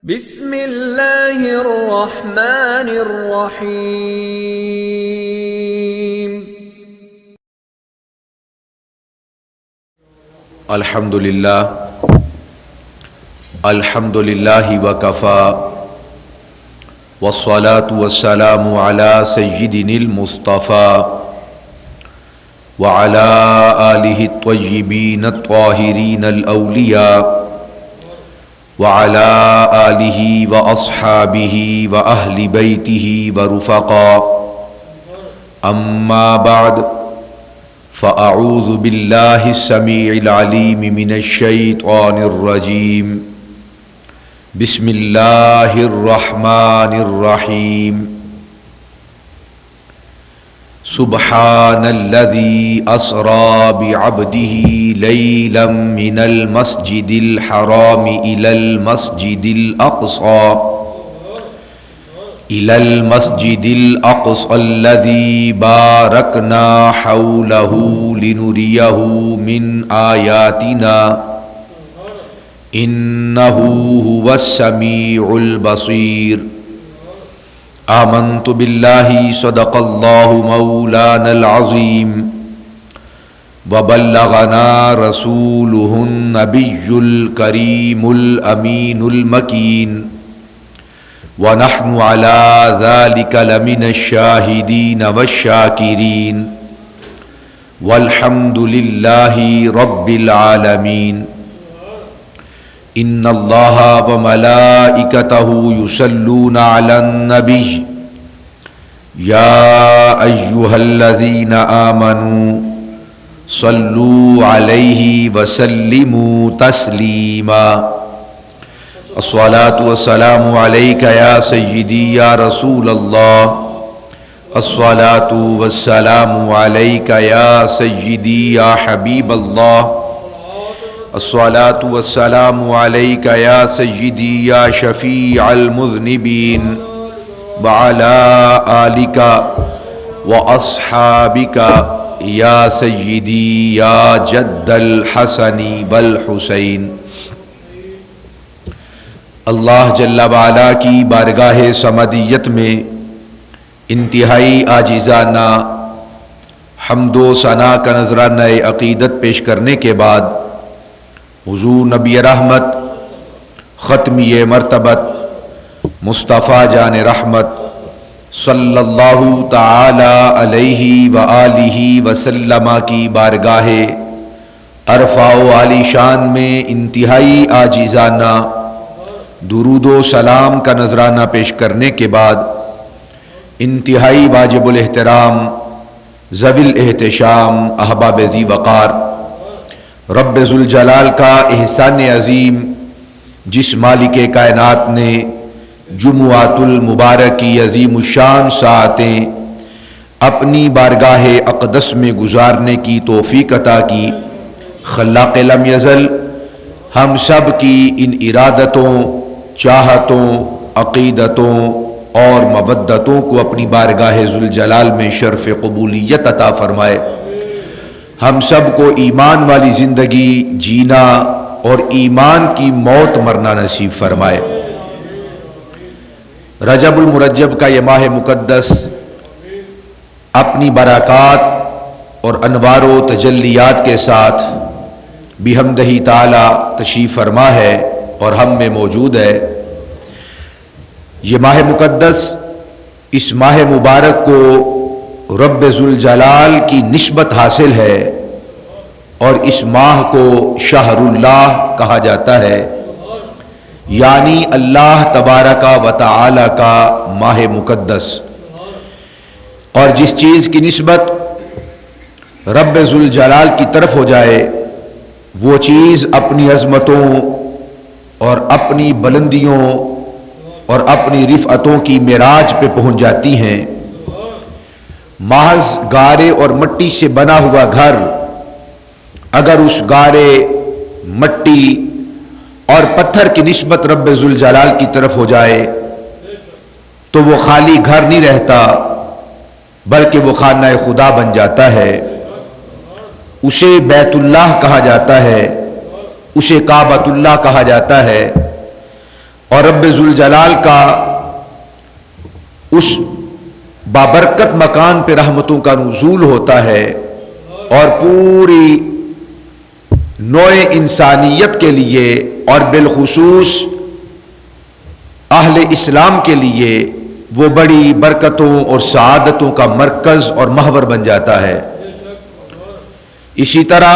بسم اللہ الرحمن الرحیم۔ الحمد للہ وکفا والصلاة والسلام علی سیدنا المصطفى وعلى آلہ الطیبین الطاہرین الاولیاء وعلى آلہ واصحابہ واہل بیتہ ورفقاء، اما بعد فاعوذ باللہ السمیع العلیم من الشیطان الرجیم، بسم اللہ الرحمن الرحیم۔ سبحان الذي أسرى بعبده ليلا من المسجد الحرام إلى المسجد الأقصى الذي باركنا حوله لنريه من آياتنا إنه هو السميع البصير۔ آمنت باللہ صدق اللہ مولانا العظیم وبلغنا رسولہ النبی الکریم الامین المکین ونحن على ذلك لمن الشاہدین والشاکرین والحمد للہ رب العالمین۔ ان اللہ وملائکتہ یصلون علی النبی یا ایہا الذین آمنوا صلوا علیہ وسلموا تسلیما۔ الصلاة والسلام علیک یا سیدی یا رسول اللہ، الصلاة والسلام علیک یا سیدی یا حبیب اللہ، الصلاة والسلام علیک یا سیدی یا شفیع المذنبین، وعلی آلک واصحابک یا سیدی یا جد الحسن والحسین۔ اللہ جل وعلا کی بارگاہ صمدیت میں انتہائی عاجزانہ حمد و ثنا کا نذرانہ عقیدت پیش کرنے کے بعد حضور نبی رحمت ختمی مرتبت مصطفیٰ جان رحمت صلی اللہ تعالی علیہ وآلہ وسلم کی بارگاہ عرفہ و عالی شان میں انتہائی عاجزانہ درود و سلام کا نذرانہ پیش کرنے کے بعد انتہائی واجب الاحترام ذوی الاحتشام احباب ذی وقار رب ذوالجلال کا احسان عظیم جس مالک کائنات نے جمعۃ المبارک کی عظیم الشان ساعتیں اپنی بارگاہ اقدس میں گزارنے کی توفیق عطا کی، خلاق لم یزل ہم سب کی ان ارادتوں، چاہتوں، عقیدتوں اور مودتوں کو اپنی بارگاہ ذوالجلال میں شرف قبولیت عطا فرمائے، ہم سب کو ایمان والی زندگی جینا اور ایمان کی موت مرنا نصیب فرمائے۔ رجب المرجب کا یہ ماہ مقدس اپنی برکات اور انوار و تجلیات کے ساتھ بحمدہ تعالی تشریف فرما ہے اور ہم میں موجود ہے۔ یہ ماہ مقدس، اس ماہ مبارک کو رب ذوالجلال کی نسبت حاصل ہے اور اس ماہ کو شہر اللہ کہا جاتا ہے، یعنی اللہ تبارک و تعالی کا ماہ مقدس۔ اور جس چیز کی نسبت رب ذوالجلال کی طرف ہو جائے وہ چیز اپنی عظمتوں اور اپنی بلندیوں اور اپنی رفعتوں کی معراج پہ پہنچ جاتی ہیں۔ محض گارے اور مٹی سے بنا ہوا گھر اگر اس گارے، مٹی اور پتھر کی نسبت رب ذوالجلال کی طرف ہو جائے تو وہ خالی گھر نہیں رہتا بلکہ وہ خانہ خدا بن جاتا ہے، اسے بیت اللہ کہا جاتا ہے، اسے کعبۃ اللہ کہا جاتا ہے۔ اور رب ذوالجلال کا اس بابرکت مکان پہ رحمتوں کا نزول ہوتا ہے اور پوری نوع انسانیت کے لیے اور بالخصوص اہل اسلام کے لیے وہ بڑی برکتوں اور سعادتوں کا مرکز اور محور بن جاتا ہے۔ اسی طرح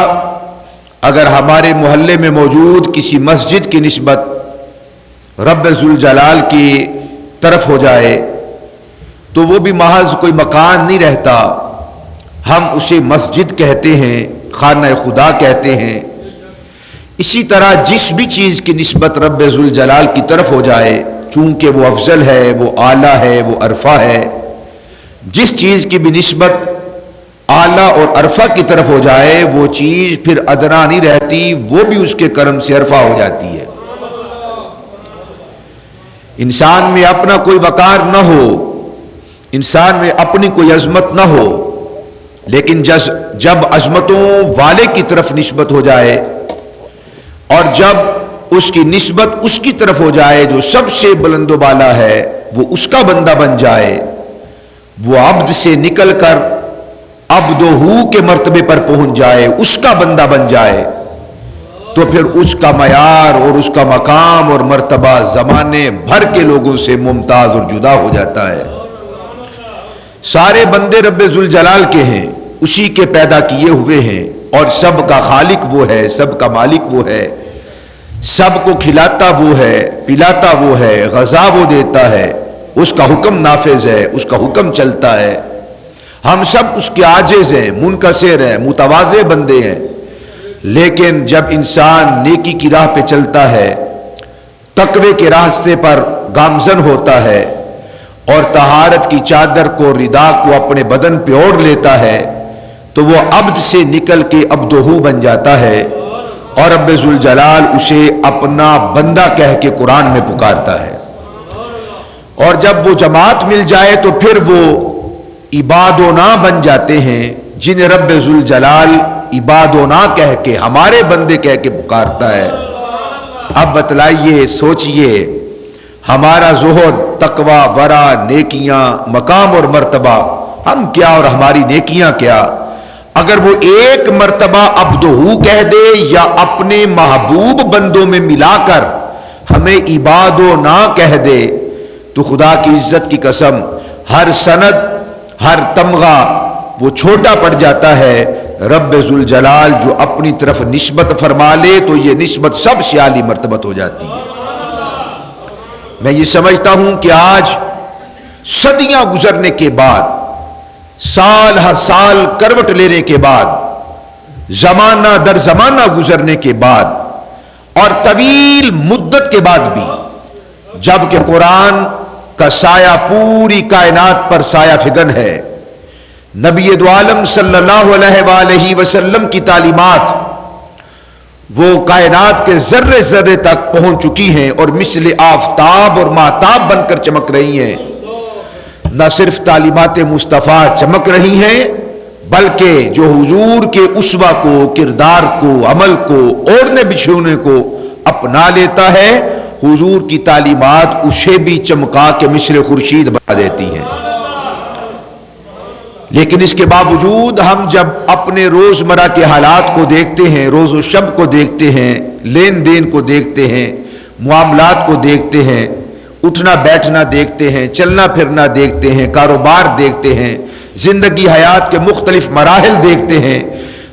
اگر ہمارے محلے میں موجود کسی مسجد کی نسبت رب ذوالجلال کی طرف ہو جائے تو وہ بھی محض کوئی مکان نہیں رہتا، ہم اسے مسجد کہتے ہیں، خانہ خدا کہتے ہیں۔ اسی طرح جس بھی چیز کی نسبت رب ذوالجلال کی طرف ہو جائے، چونکہ وہ افضل ہے، وہ اعلیٰ ہے، وہ ارفع ہے، جس چیز کی بھی نسبت اعلیٰ اور ارفع کی طرف ہو جائے وہ چیز پھر ادنا نہیں رہتی، وہ بھی اس کے کرم سے ارفع ہو جاتی ہے۔ انسان میں اپنا کوئی وقار نہ ہو، انسان میں اپنی کوئی عظمت نہ ہو، لیکن جب عظمتوں والے کی طرف نسبت ہو جائے اور جب اس کی نسبت اس کی طرف ہو جائے جو سب سے بلند و بالا ہے، وہ اس کا بندہ بن جائے، وہ عبد سے نکل کر عبدہ کے مرتبے پر پہنچ جائے، اس کا بندہ بن جائے، تو پھر اس کا معیار اور اس کا مقام اور مرتبہ زمانے بھر کے لوگوں سے ممتاز اور جدا ہو جاتا ہے۔ سارے بندے رب ذوالجلال کے ہیں، اسی کے پیدا کیے ہوئے ہیں، اور سب کا خالق وہ ہے، سب کا مالک وہ ہے، سب کو کھلاتا وہ ہے، پلاتا وہ ہے، غذا وہ دیتا ہے، اس کا حکم نافذ ہے، اس کا حکم چلتا ہے۔ ہم سب اس کے عاجز ہیں، منکسر ہیں، متواضع بندے ہیں، لیکن جب انسان نیکی کی راہ پہ چلتا ہے، تقوی کے راستے پر گامزن ہوتا ہے اور طہارت کی چادر کو، ردا کو اپنے بدن پہ اوڑھ لیتا ہے، تو وہ عبد سے نکل کے عبدہ بن جاتا ہے، اور رب ذوالجلال اسے اپنا بندہ کہہ کے قرآن میں پکارتا ہے۔ اور جب وہ جماعت مل جائے تو پھر وہ عباد و نا بن جاتے ہیں، جنہیں رب ذوالجلال عباد و نا کہہ کے، ہمارے بندے کہہ کے پکارتا ہے۔ اب بتلائیے، سوچئے، ہمارا زہد، تقوی، ورع، نیکیاں، مقام اور مرتبہ، ہم کیا اور ہماری نیکیاں کیا، اگر وہ ایک مرتبہ عبدہ کہہ دے یا اپنے محبوب بندوں میں ملا کر ہمیں عباد و نا کہہ دے، تو خدا کی عزت کی قسم ہر سند، ہر تمغہ وہ چھوٹا پڑ جاتا ہے۔ رب ذوالجلال جو اپنی طرف نسبت فرما لے تو یہ نسبت سب سے اعلی مرتبت ہو جاتی ہے۔ میں یہ سمجھتا ہوں کہ آج صدیاں گزرنے کے بعد، سال ہر سال کروٹ لینے کے بعد، زمانہ در زمانہ گزرنے کے بعد، اور طویل مدت کے بعد بھی، جب کہ قرآن کا سایہ پوری کائنات پر سایہ فگن ہے، نبی دو عالم صلی اللہ علیہ وآلہ وسلم کی تعلیمات وہ کائنات کے ذرے ذرے تک پہنچ چکی ہیں اور مثل آفتاب اور ماہتاب بن کر چمک رہی ہیں۔ نہ صرف تعلیمات مصطفیٰ چمک رہی ہیں، بلکہ جو حضور کے اسوہ کو، کردار کو، عمل کو، اوڑھنے بچھونے کو اپنا لیتا ہے، حضور کی تعلیمات اسے بھی چمکا کے مثل خورشید بنا دیتی ہیں۔ لیکن اس کے باوجود ہم جب اپنے روزمرہ کے حالات کو دیکھتے ہیں، روز و شب کو دیکھتے ہیں، لین دین کو دیکھتے ہیں، معاملات کو دیکھتے ہیں، اٹھنا بیٹھنا دیکھتے ہیں، چلنا پھرنا دیکھتے ہیں، کاروبار دیکھتے ہیں، زندگی حیات کے مختلف مراحل دیکھتے ہیں،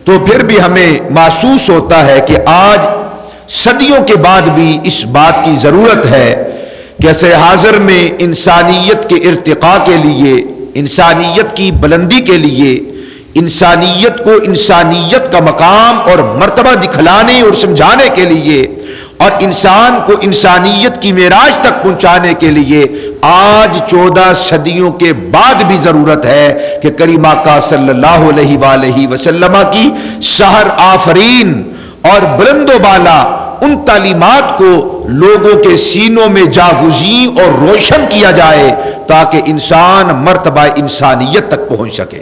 تو پھر بھی ہمیں محسوس ہوتا ہے کہ آج صدیوں کے بعد بھی اس بات کی ضرورت ہے کہ عصر حاضر میں انسانیت کے ارتقاء کے لیے، انسانیت کی بلندی کے لیے، انسانیت کو انسانیت کا مقام اور مرتبہ دکھلانے اور سمجھانے کے لیے، اور انسان کو انسانیت کی معراج تک پہنچانے کے لیے آج 14 صدیوں کے بعد بھی ضرورت ہے کہ کریم آقا صلی اللہ علیہ وآلہ وسلم کی شہر آفرین اور بلند و بالا ان تعلیمات کو لوگوں کے سینوں میں جاگزیں اور روشن کیا جائے تاکہ انسان مرتبہ انسانیت تک پہنچ سکے۔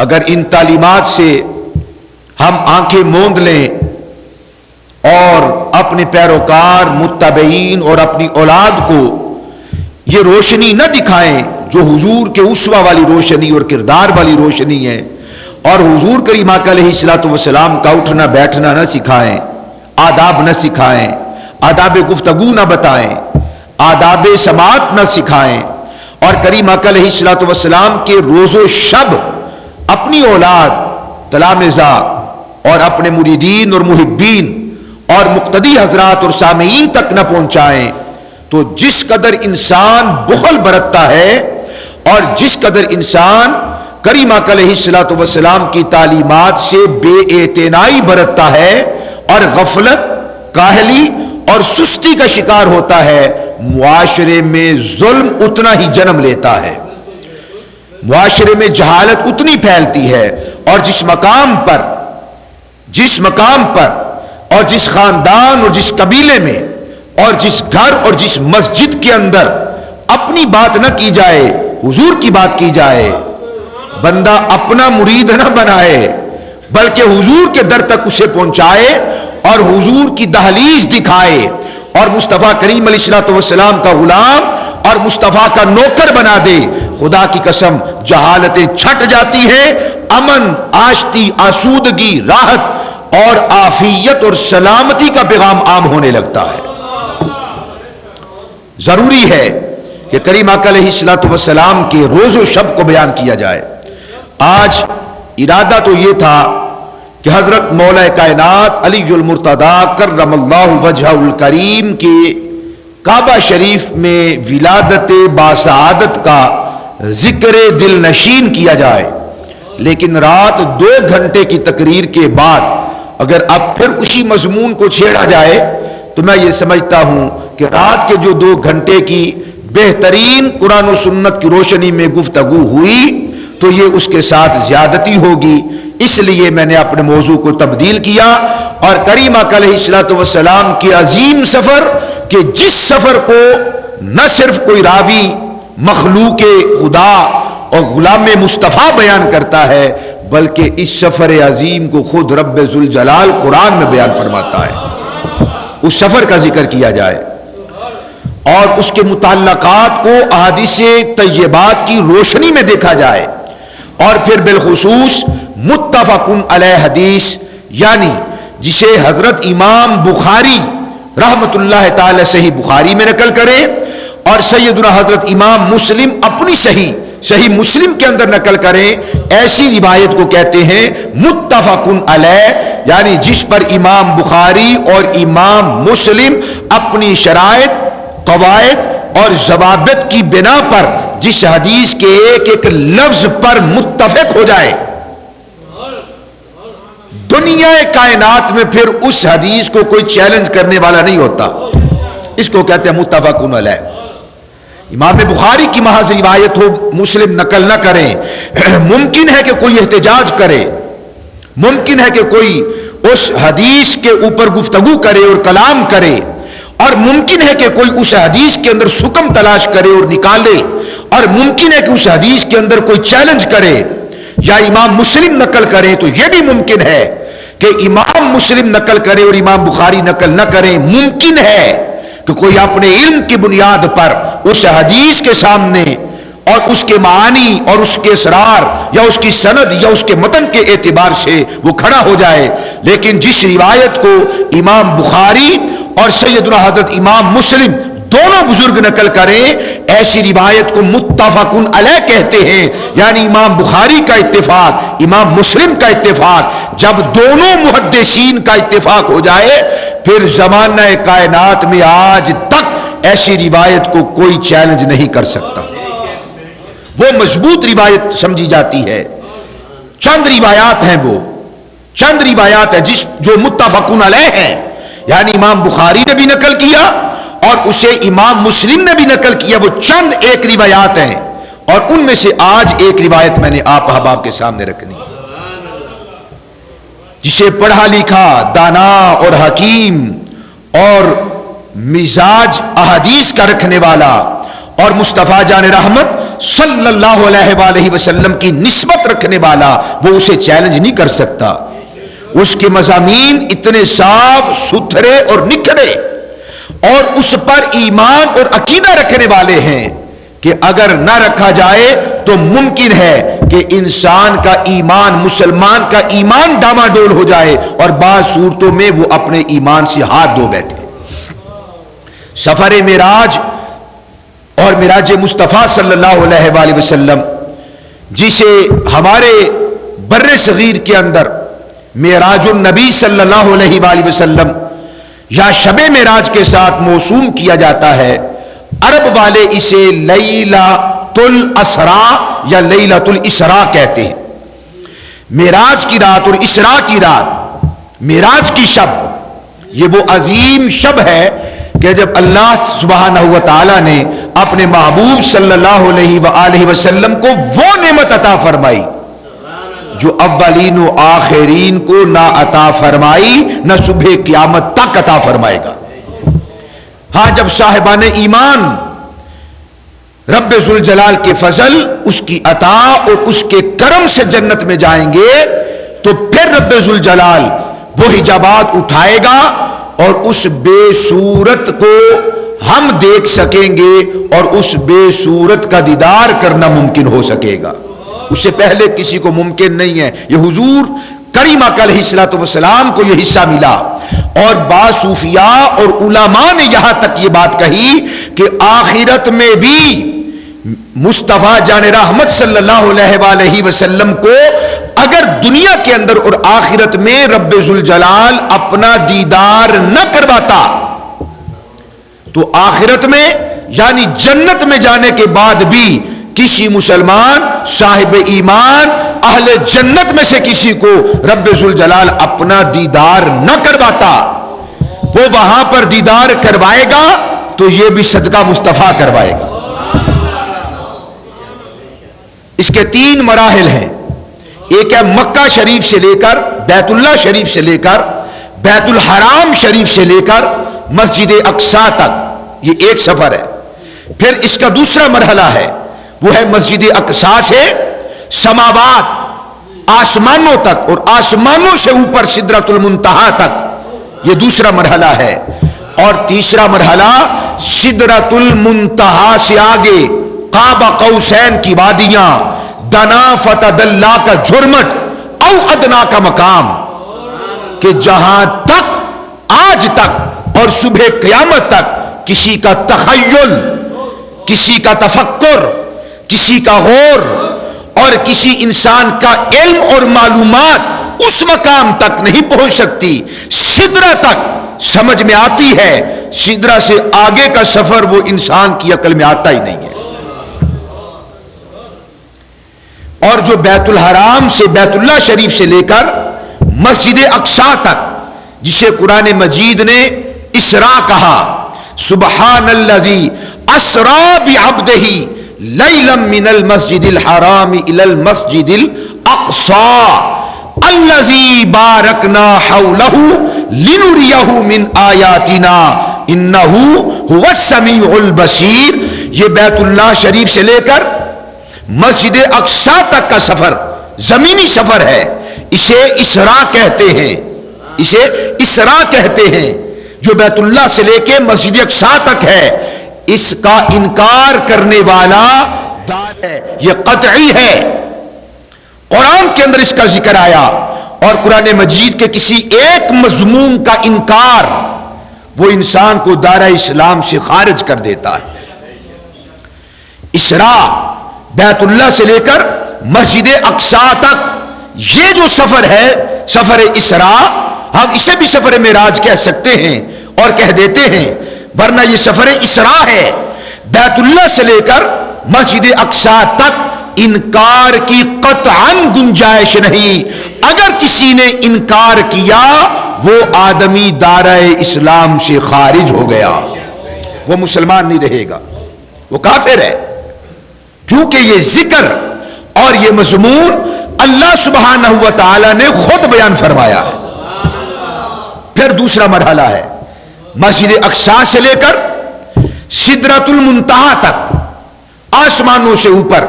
اگر ان تعلیمات سے ہم آنکھیں موند لیں اور اپنے پیروکار متبعین اور اپنی اولاد کو یہ روشنی نہ دکھائیں جو حضور کے اسوہ والی روشنی اور کردار والی روشنی ہے، اور حضور کریم آقا علیہ الصلوۃ والسلام کا اٹھنا بیٹھنا نہ سکھائیں، آداب نہ سکھائیں، آداب گفتگو نہ بتائیں، آداب سماعت نہ سکھائیں، اور کریم آقا علیہ الصلوۃ والسلام کے روز و شب اپنی اولاد تلامذہ اور اپنے مریدین اور محبین اور مقتدی حضرات اور سامعین تک نہ پہنچائیں، تو جس قدر انسان بخل برتتا ہے اور جس قدر انسان کریم آقا علیہ الصلوۃ والسلام کی تعلیمات سے بے اعتنائی برتتا ہے اور غفلت، کاہلی اور سستی کا شکار ہوتا ہے، معاشرے میں ظلم اتنا ہی جنم لیتا ہے، معاشرے میں جہالت اتنی پھیلتی ہے، اور جس مقام پر اور جس خاندان اور جس قبیلے میں اور جس گھر اور جس مسجد کے اندر اپنی بات نہ کی جائے، حضور کی بات کی جائے، بندہ اپنا مرید نہ بنائے بلکہ حضور کے در تک اسے پہنچائے اور حضور کی دہلیز دکھائے اور مصطفیٰ کریم علیہ الصلوۃ والسلام کا غلام اور مصطفیٰ کا نوکر بنا دے، خدا کی قسم جہالتیں چھٹ جاتی ہیں، امن، آشتی، آسودگی، راحت اور عافیت اور سلامتی کا پیغام عام ہونے لگتا ہے۔ ضروری ہے کہ کریم آقا علیہ الصلوۃ والسلام کے روز و شب کو بیان کیا جائے۔ آج ارادہ تو یہ تھا کہ حضرت مولا کائنات علی المرتضیٰ کرم اللہ وجہہ الکریم کے کعبہ شریف میں ولادت باسعادت کا ذکر دل نشین کیا جائے، لیکن رات 2 گھنٹے کی تقریر کے بعد اگر اب پھر اسی مضمون کو چھیڑا جائے تو میں یہ سمجھتا ہوں کہ رات کے جو 2 گھنٹے کی بہترین قرآن و سنت کی روشنی میں گفتگو ہوئی تو یہ اس کے ساتھ زیادتی ہوگی، اس لیے میں نے اپنے موضوع کو تبدیل کیا اور کریم آقا علیہ الصلوۃ والسلام کے عظیم سفر کہ جس سفر کو نہ صرف کوئی راوی مخلوق خدا اور غلام مصطفیٰ بیان کرتا ہے بلکہ اس سفر عظیم کو خود رب ذوالجلال قرآن میں بیان فرماتا ہے، اس سفر کا ذکر کیا جائے اور اس کے متعلقات کو احادیث طیبات کی روشنی میں دیکھا جائے، اور پھر بالخصوص متفق علیہ حدیث یعنی جسے حضرت امام بخاری رحمت اللہ تعالی صحیح بخاری میں نقل کرے اور سیدنا حضرت امام مسلم اپنی صحیح مسلم کے اندر نقل کریں، ایسی روایت کو کہتے ہیں متفق علیہ، یعنی جس پر امام بخاری اور امام مسلم اپنی شرائط، قواعد اور ضوابط کی بنا پر جس حدیث کے ایک ایک لفظ پر متفق ہو جائے، دنیا کائنات میں پھر اس حدیث کو کوئی چیلنج کرنے والا نہیں ہوتا، اس کو کہتے ہیں متفق علیہ۔ امام بخاری کی محض روایت ہو، مسلم نقل نہ کریں، ممکن ہے کہ کوئی احتجاج کرے، ممکن ہے کہ کوئی اس حدیث کے اوپر گفتگو کرے اور کلام کرے، اور ممکن ہے کہ کوئی اس حدیث کے اندر سکم تلاش کرے اور نکالے، اور ممکن ہے کہ اس حدیث کے اندر کوئی چیلنج کرے یا امام مسلم نقل کرے، تو یہ بھی ممکن ہے کہ امام مسلم نقل کرے اور امام بخاری نقل نہ کریں، ممکن ہے کہ کوئی اپنے علم کی بنیاد پر اس حدیث کے سامنے اور اس کے معانی اور اس کے اسرار یا اس کی سند یا اس کے متن کے اعتبار سے وہ کھڑا ہو جائے، لیکن جس روایت کو امام بخاری اور سیدنا حضرت امام مسلم دونوں بزرگ نقل کریں، ایسی روایت کو متفق علیہ کہتے ہیں، یعنی امام بخاری کا اتفاق، امام مسلم کا اتفاق۔ جب دونوں محدثین کا اتفاق ہو جائے پھر زمانہ کائنات میں آج تک ایسی روایت کو کوئی چیلنج نہیں کر سکتا، وہ مضبوط روایت سمجھی جاتی ہے۔ چند روایات ہیں، وہ چند روایات ہیں جو متفق علیہ ہیں، یعنی امام بخاری نے بھی نقل کیا اور اسے امام مسلم نے بھی نقل کیا، وہ چند ایک روایات ہیں، اور ان میں سے آج ایک روایت میں نے آپ احباب کے سامنے رکھنی، جسے پڑھا لکھا، دانا اور حکیم اور مزاج احادیث کا رکھنے والا اور مصطفیٰ جان رحمت صلی اللہ علیہ وآلہ وسلم کی نسبت رکھنے والا وہ اسے چیلنج نہیں کر سکتا، اس کے مضامین اتنے صاف ستھرے اور نکھرے اور اس پر ایمان اور عقیدہ رکھنے والے ہیں کہ اگر نہ رکھا جائے تو ممکن ہے کہ انسان کا ایمان، مسلمان کا ایمان ڈاماڈول ہو جائے اور بعض صورتوں میں وہ اپنے ایمان سے ہاتھ دھو بیٹھے۔ سفر معراج اور معراج مصطفیٰ صلی اللہ علیہ وآلہ وسلم، جسے ہمارے بر صغیر کے اندر معراج النبی صلی اللہ علیہ وآلہ وسلم یا شب معراج کے ساتھ موسوم کیا جاتا ہے، عرب والے اسے لیلۃ الاسراء یا لیلۃ الاسراء کہتے ہیں۔ معراج کی رات اور اسراء کی رات، معراج کی شب، یہ وہ عظیم شب ہے کہ جب اللہ سبحانہ و تعالی نے اپنے محبوب صلی اللہ علیہ وآلہ وسلم کو وہ نعمت عطا فرمائی جو اولین و آخرین کو نہ عطا فرمائی نہ صبح قیامت تک عطا فرمائے گا۔ ہاں، جب صاحبان ایمان رب ذوالجلال کے فضل، اس کی عطا اور اس کے کرم سے جنت میں جائیں گے تو پھر رب ذوالجلال وہ حجابات اٹھائے گا اور اس بے صورت کو ہم دیکھ سکیں گے اور اس بے صورت کا دیدار کرنا ممکن ہو سکے گا۔ اس سے پہلے کسی کو ممکن نہیں ہے۔ یہ حضور کریم علیہ الصلوۃ والسلام کو یہ حصہ ملا، اور بعض صوفیاء اور علماء نے یہاں تک یہ بات کہی کہ آخرت میں بھی مصطفیٰ جان رحمت صلی اللہ علیہ وآلہ وسلم کو اگر دنیا کے اندر اور آخرت میں رب ذوالجلال اپنا دیدار نہ کرواتا تو آخرت میں یعنی جنت میں جانے کے بعد بھی کسی مسلمان صاحب ایمان اہل جنت میں سے کسی کو رب ذوالجلال اپنا دیدار نہ کرواتا، وہ وہاں پر دیدار کروائے گا تو یہ بھی صدقہ مصطفیٰ کروائے گا۔ اس کے 3 مراحل ہیں۔ ایک ہے مکہ شریف سے لے کر، بیت اللہ شریف سے لے کر، بیت الحرام شریف سے لے کر مسجد اقصی تک، یہ ایک سفر ہے۔ پھر اس کا دوسرا مرحلہ ہے، وہ ہے مسجد اقصی سے سماوات، آسمانوں تک، اور آسمانوں سے اوپر سدرۃ المنتہا تک، یہ دوسرا مرحلہ ہے۔ اور تیسرا مرحلہ سدرۃ المنتہا سے آگے قاب قوسین کی وادیاں، دنا فتدلا کا جھرمٹ او ادنا کا مقام، کہ جہاں تک آج تک اور صبح قیامت تک کسی کا تخیل، کسی کا تفکر، کسی کا غور اور کسی انسان کا علم اور معلومات اس مقام تک نہیں پہنچ سکتی، سدرہ تک سمجھ میں آتی ہے، سدرہ سے آگے کا سفر وہ انسان کی عقل میں آتا ہی نہیں ہے۔ اور جو بیت الحرام سے، بیت اللہ شریف سے لے کر مسجد اقصی تک، جسے قرآن مجید نے اسراء کہا، سبحان الذی اسرا بعبدہ لیلا من المسجد الحرام الى المسجد الاقصى الذی بارکنا حولہ لنریہ من آیاتنا انہ هو السمیع البصیر۔ یہ بیت اللہ شریف سے لے کر مسجد اقصی تک کا سفر زمینی سفر ہے، اسے اسراء کہتے ہیں، اسے اسراء کہتے ہیں۔ جو بیت اللہ سے لے کے مسجد اقصی تک ہے، اس کا انکار کرنے والا دار ہے، یہ قطعی ہے۔ قرآن کے اندر اس کا ذکر آیا، اور قرآن مجید کے کسی ایک مضمون کا انکار وہ انسان کو دارہ اسلام سے خارج کر دیتا ہے۔ اسراء بیت اللہ سے لے کر مسجد اقصی تک، یہ جو سفر ہے، سفر اسراء، ہم اسے بھی سفر معراج کہہ سکتے ہیں اور کہہ دیتے ہیں، ورنہ یہ سفر اسراء ہے۔ بیت اللہ سے لے کر مسجد اقصی تک انکار کی قطعاً گنجائش نہیں۔ اگر کسی نے انکار کیا وہ آدمی دارہ اسلام سے خارج ہو گیا، وہ مسلمان نہیں رہے گا، وہ کافر ہے، کیونکہ یہ ذکر اور یہ مضمون اللہ سبحانہ و تعالی نے خود بیان فرمایا ہے۔ پھر دوسرا مرحلہ ہے مسجد اقصی سے لے کر سدرۃ المنتہا تک، آسمانوں سے اوپر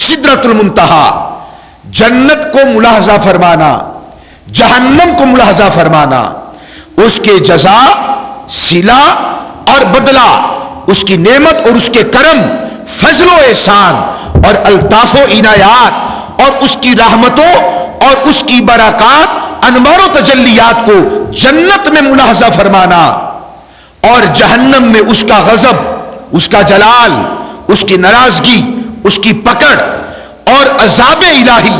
سدرۃ المنتہا، جنت کو ملاحظہ فرمانا، جہنم کو ملاحظہ فرمانا، اس کے جزا، صلہ اور بدلہ، اس کی نعمت اور اس کے کرم، فضل و احسان اور الطاف و عنایات اور اس کی رحمتوں اور اس کی برکات، انوار و تجلیات کو جنت میں ملاحظہ فرمانا، اور جہنم میں اس کا غضب، اس کا جلال، اس کی ناراضگی، اس کی پکڑ اور عذاب الہی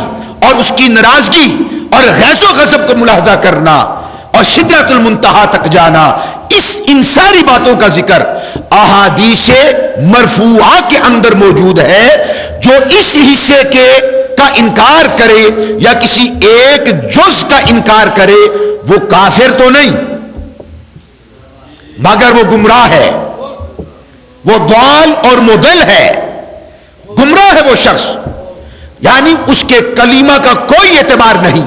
اور اس کی ناراضگی اور غیظ و غضب کو ملاحظہ کرنا اور سدرۃ المنتہا تک جانا، ان ساری باتوں کا ذکر احادیث مرفوعہ کے اندر موجود ہے۔ جو اس حصے کا انکار کرے یا کسی ایک جز کا انکار کرے وہ کافر تو نہیں، مگر وہ گمراہ ہے، وہ ضال اور مضل ہے، گمراہ ہے وہ شخص، یعنی اس کے کلمہ کا کوئی اعتبار نہیں،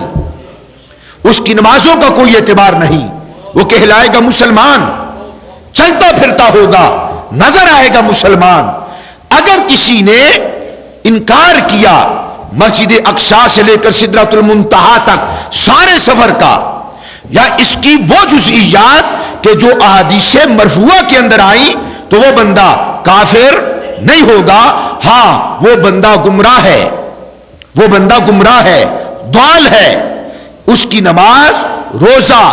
اس کی نمازوں کا کوئی اعتبار نہیں، وہ کہلائے گا مسلمان، چلتا پھرتا ہوگا، نظر آئے گا مسلمان۔ اگر کسی نے انکار کیا مسجد اقصی سے لے کر سدرۃ المنتہا تک سارے سفر کا، یا اس کی وہ جزئیات کہ جو احادیث مرفوعہ کے اندر آئی، تو وہ بندہ کافر نہیں ہوگا، ہاں وہ بندہ گمراہ ہے، وہ بندہ گمراہ ہے، ضال ہے۔ اس کی نماز، روزہ،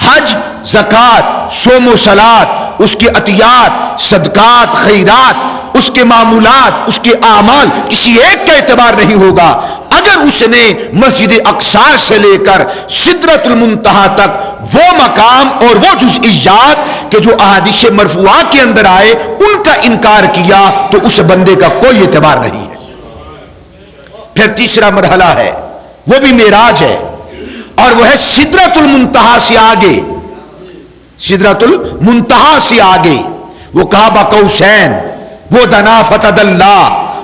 حج، زکوٰۃ، صوم و صلات، اس کے عطیات، صدقات، خیرات، اس کے معمولات، اس کے اعمال کسی ایک کا اعتبار نہیں ہوگا۔ اگر اس نے مسجد اقصی سے لے کر سدرۃ المنتہا تک وہ مقام اور وہ جزئیات کہ جو احادیث مرفوعہ کے اندر آئے ان کا انکار کیا تو اس بندے کا کوئی اعتبار نہیں ہے۔ پھر تیسرا مرحلہ ہے، وہ بھی معراج ہے، اور وہ ہے سدرۃ المنتہا سے آگے، سدرۃ المنتہا سے آگے، وہ کعبہ قوسین، وہ دنا فتدلی،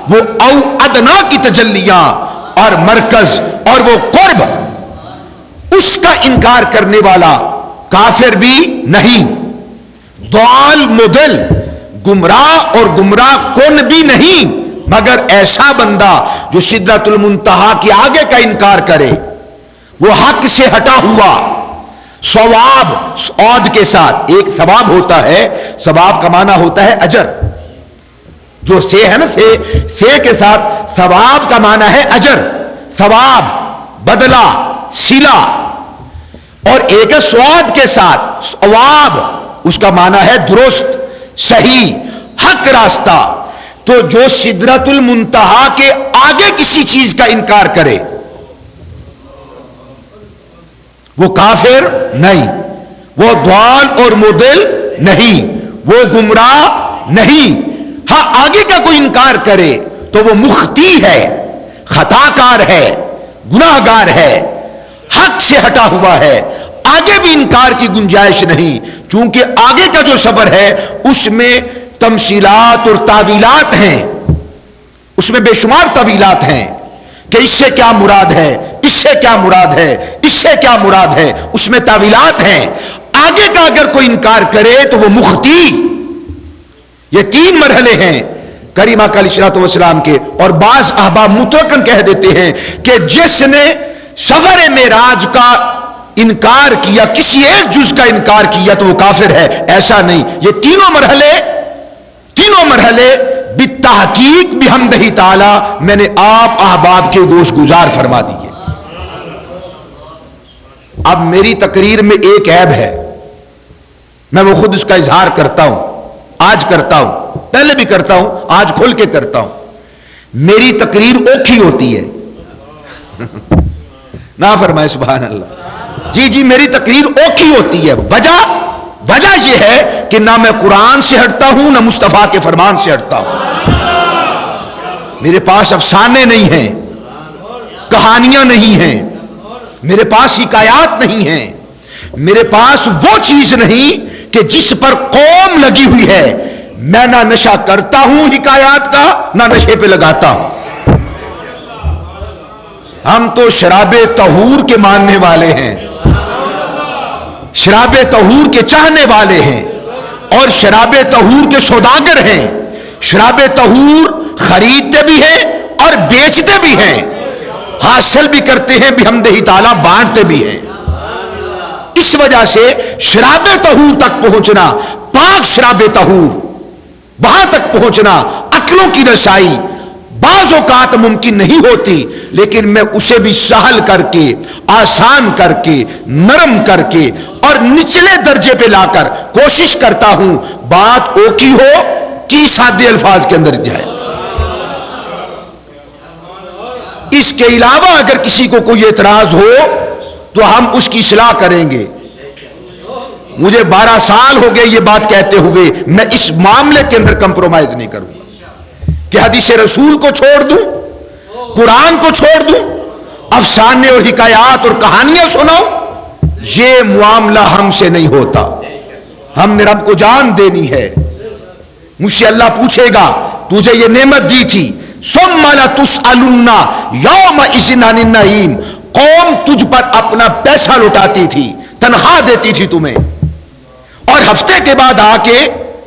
وہ او ادنا کی تجلیاں اور مرکز اور وہ قرب، اس کا انکار کرنے والا کافر بھی نہیں، ضال مضل، گمراہ اور گمراہ کن بھی نہیں، مگر ایسا بندہ جو سدرۃ المنتہا کے آگے کا انکار کرے، وہ حق سے ہٹا ہوا، ثواب، عود کے ساتھ ایک ثواب ہوتا ہے، ثواب کا معنی ہوتا ہے اجر، جو سے ہے نا، سے کے ساتھ ثواب کا معنی ہے اجر، ثواب، بدلہ، صلہ، اور ایک ہے سواد کے ساتھ ثواب، اس کا معنی ہے درست، صحیح، حق راستہ۔ تو جو سدرۃ المنتہا کے آگے کسی چیز کا انکار کرے وہ کافر نہیں، وہ ضال اور مضل نہیں، وہ گمراہ نہیں، ہاں آگے کا کوئی انکار کرے تو وہ مخطی ہے، خطا کار ہے، گناہ گار ہے، حق سے ہٹا ہوا ہے، آگے بھی انکار کی گنجائش نہیں، چونکہ آگے کا جو سفر ہے اس میں تمثیلات اور تعویلات ہیں، اس میں بے شمار تعویلات ہیں کہ اس سے کیا مراد ہے، اس سے کیا مراد ہے، اس سے کیا مراد ہے، اس میں تعویلات ہیں۔ آگے کا اگر کوئی انکار کرے تو وہ مخطی۔ یہ تین مرحلے ہیں کریم آقا علیہ الصلوۃ والسلام کے، اور بعض احباب مطلقاً کہہ دیتے ہیں کہ جس نے سفر معراج کا انکار کیا، کسی ایک جز کا انکار کیا تو وہ کافر ہے، ایسا نہیں۔ یہ تینوں مرحلے بالتحقیق بحمدہ تعالی میں نے آپ احباب کے گوش گزار فرما دیے۔ اب میری تقریر میں ایک عیب ہے، میں وہ خود اس کا اظہار کرتا ہوں، آج کرتا ہوں، پہلے بھی کرتا ہوں، آج کھل کے کرتا ہوں۔ میری تقریر اوکھی ہوتی ہے، نہ فرمائے سبحان اللہ، جی میری تقریر اوکھی ہوتی ہے۔ وجہ یہ ہے کہ نہ میں قرآن سے ہٹتا ہوں نہ مصطفیٰ کے فرمان سے ہٹتا ہوں۔ میرے پاس افسانے نہیں ہیں، کہانیاں نہیں ہیں، میرے پاس حکایات نہیں ہیں، میرے پاس وہ چیز نہیں کہ جس پر قوم لگی ہوئی ہے۔ میں نہ نشہ کرتا ہوں حکایات کا، نہ نشے پہ لگاتا ہوں۔ ہم تو شراب طہور کے ماننے والے ہیں، شراب طہور کے چاہنے والے ہیں، اور شراب طہور کے سوداگر ہیں۔ شراب طہور خریدتے بھی ہیں اور بیچتے بھی ہیں۔ حاصل بھی کرتے ہیں بحمدہ تعالی، بانٹتے بھی ہیں۔ اس وجہ سے شراب طہور تک پہنچنا، پاک شراب طہور، وہاں تک پہنچنا، عقلوں کی رسائی بعض اوقات ممکن نہیں ہوتی، لیکن میں اسے بھی سہل کر کے، آسان کر کے، نرم کر کے اور نچلے درجے پہ لا کر کوشش کرتا ہوں بات اوکھی ہو کہ سادے الفاظ کے اندر جائے۔ اس کے علاوہ اگر کسی کو کوئی اعتراض ہو تو ہم اس کی اصلاح کریں گے۔ مجھے 12 سال ہو گئے یہ بات کہتے ہوئے، میں اس معاملے کے اندر کمپرومائز نہیں کروں کہ حدیث رسول کو چھوڑ دوں، قرآن کو چھوڑ دوں، افسانے اور حکایات اور کہانیاں سناؤں۔ یہ معاملہ ہم سے نہیں ہوتا۔ ہم نے رب کو جان دینی ہے۔ مجھ سے اللہ پوچھے گا تجھے یہ نعمت دی تھی، ثم لتسألن یومئذ عن النعیم، قوم تجھ پر اپنا پیسہ لٹاتی تھی، تنخواہ دیتی تھی تمہیں، اور ہفتے کے بعد آ کے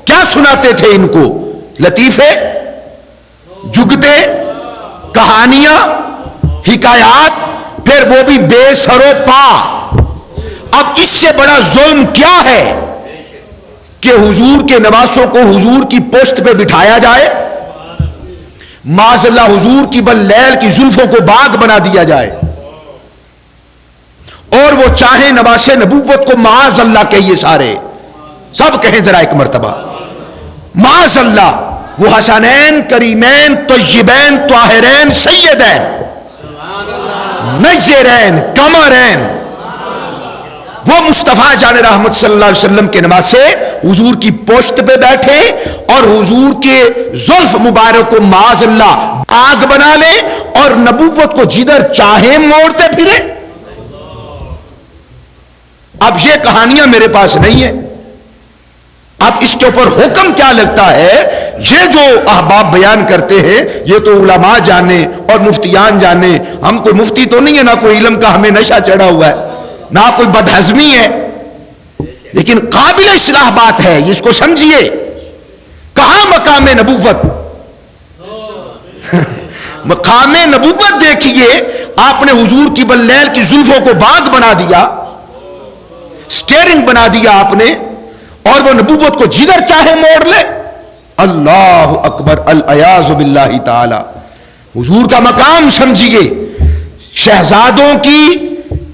کیا سناتے تھے ان کو؟ لطیفے، جگتے، کہانیاں، حکایات، پھر وہ بھی بے سر و پا۔ اب اس سے بڑا ظلم کیا ہے کہ حضور کے نواسوں کو حضور کی پشت پہ بٹھایا جائے، معاذ اللہ حضور کی باللیل کی زلفوں کو باغ بنا دیا جائے، اور وہ چاہیں نواس نبوت کو معاذ اللہ کہیے، سارے سب کہیں ذرا ایک مرتبہ معاذ اللہ، وہ حسنین، کریمین، طیبین، طاہرین، سیدین، نجرین، قمرین، وہ مصطفیٰ جان رحمت صلی اللہ علیہ وسلم کے نواسے حضور کی پشت پہ بیٹھے اور حضور کے زلف مبارک کو معاذ اللہ آگ بنا لے اور نبوت کو جدھر چاہے موڑتے پھرے۔ اب یہ کہانیاں میرے پاس نہیں ہیں۔ اب اس کے اوپر حکم کیا لگتا ہے؟ یہ جو احباب بیان کرتے ہیں یہ تو علماء جانے اور مفتیان جانے، ہم کوئی مفتی تو نہیں ہے، نہ کوئی علم کا ہمیں نشہ چڑھا ہوا ہے، نہ کوئی بدہضمی ہے، لیکن قابل اصلاح بات ہے، اس کو سمجھیے۔ کہاں مقام نبوت؟ مقام نبوت دیکھیے، آپ نے حضور کی باللیل کی زلفوں کو باغ بنا دیا، سٹیئرنگ بنا دیا آپ نے، اور وہ نبوت کو جدھر چاہے موڑ لے۔ اللہ اکبر، العیاذ باللہ تعالی۔ حضور کا مقام سمجھیے، شہزادوں کی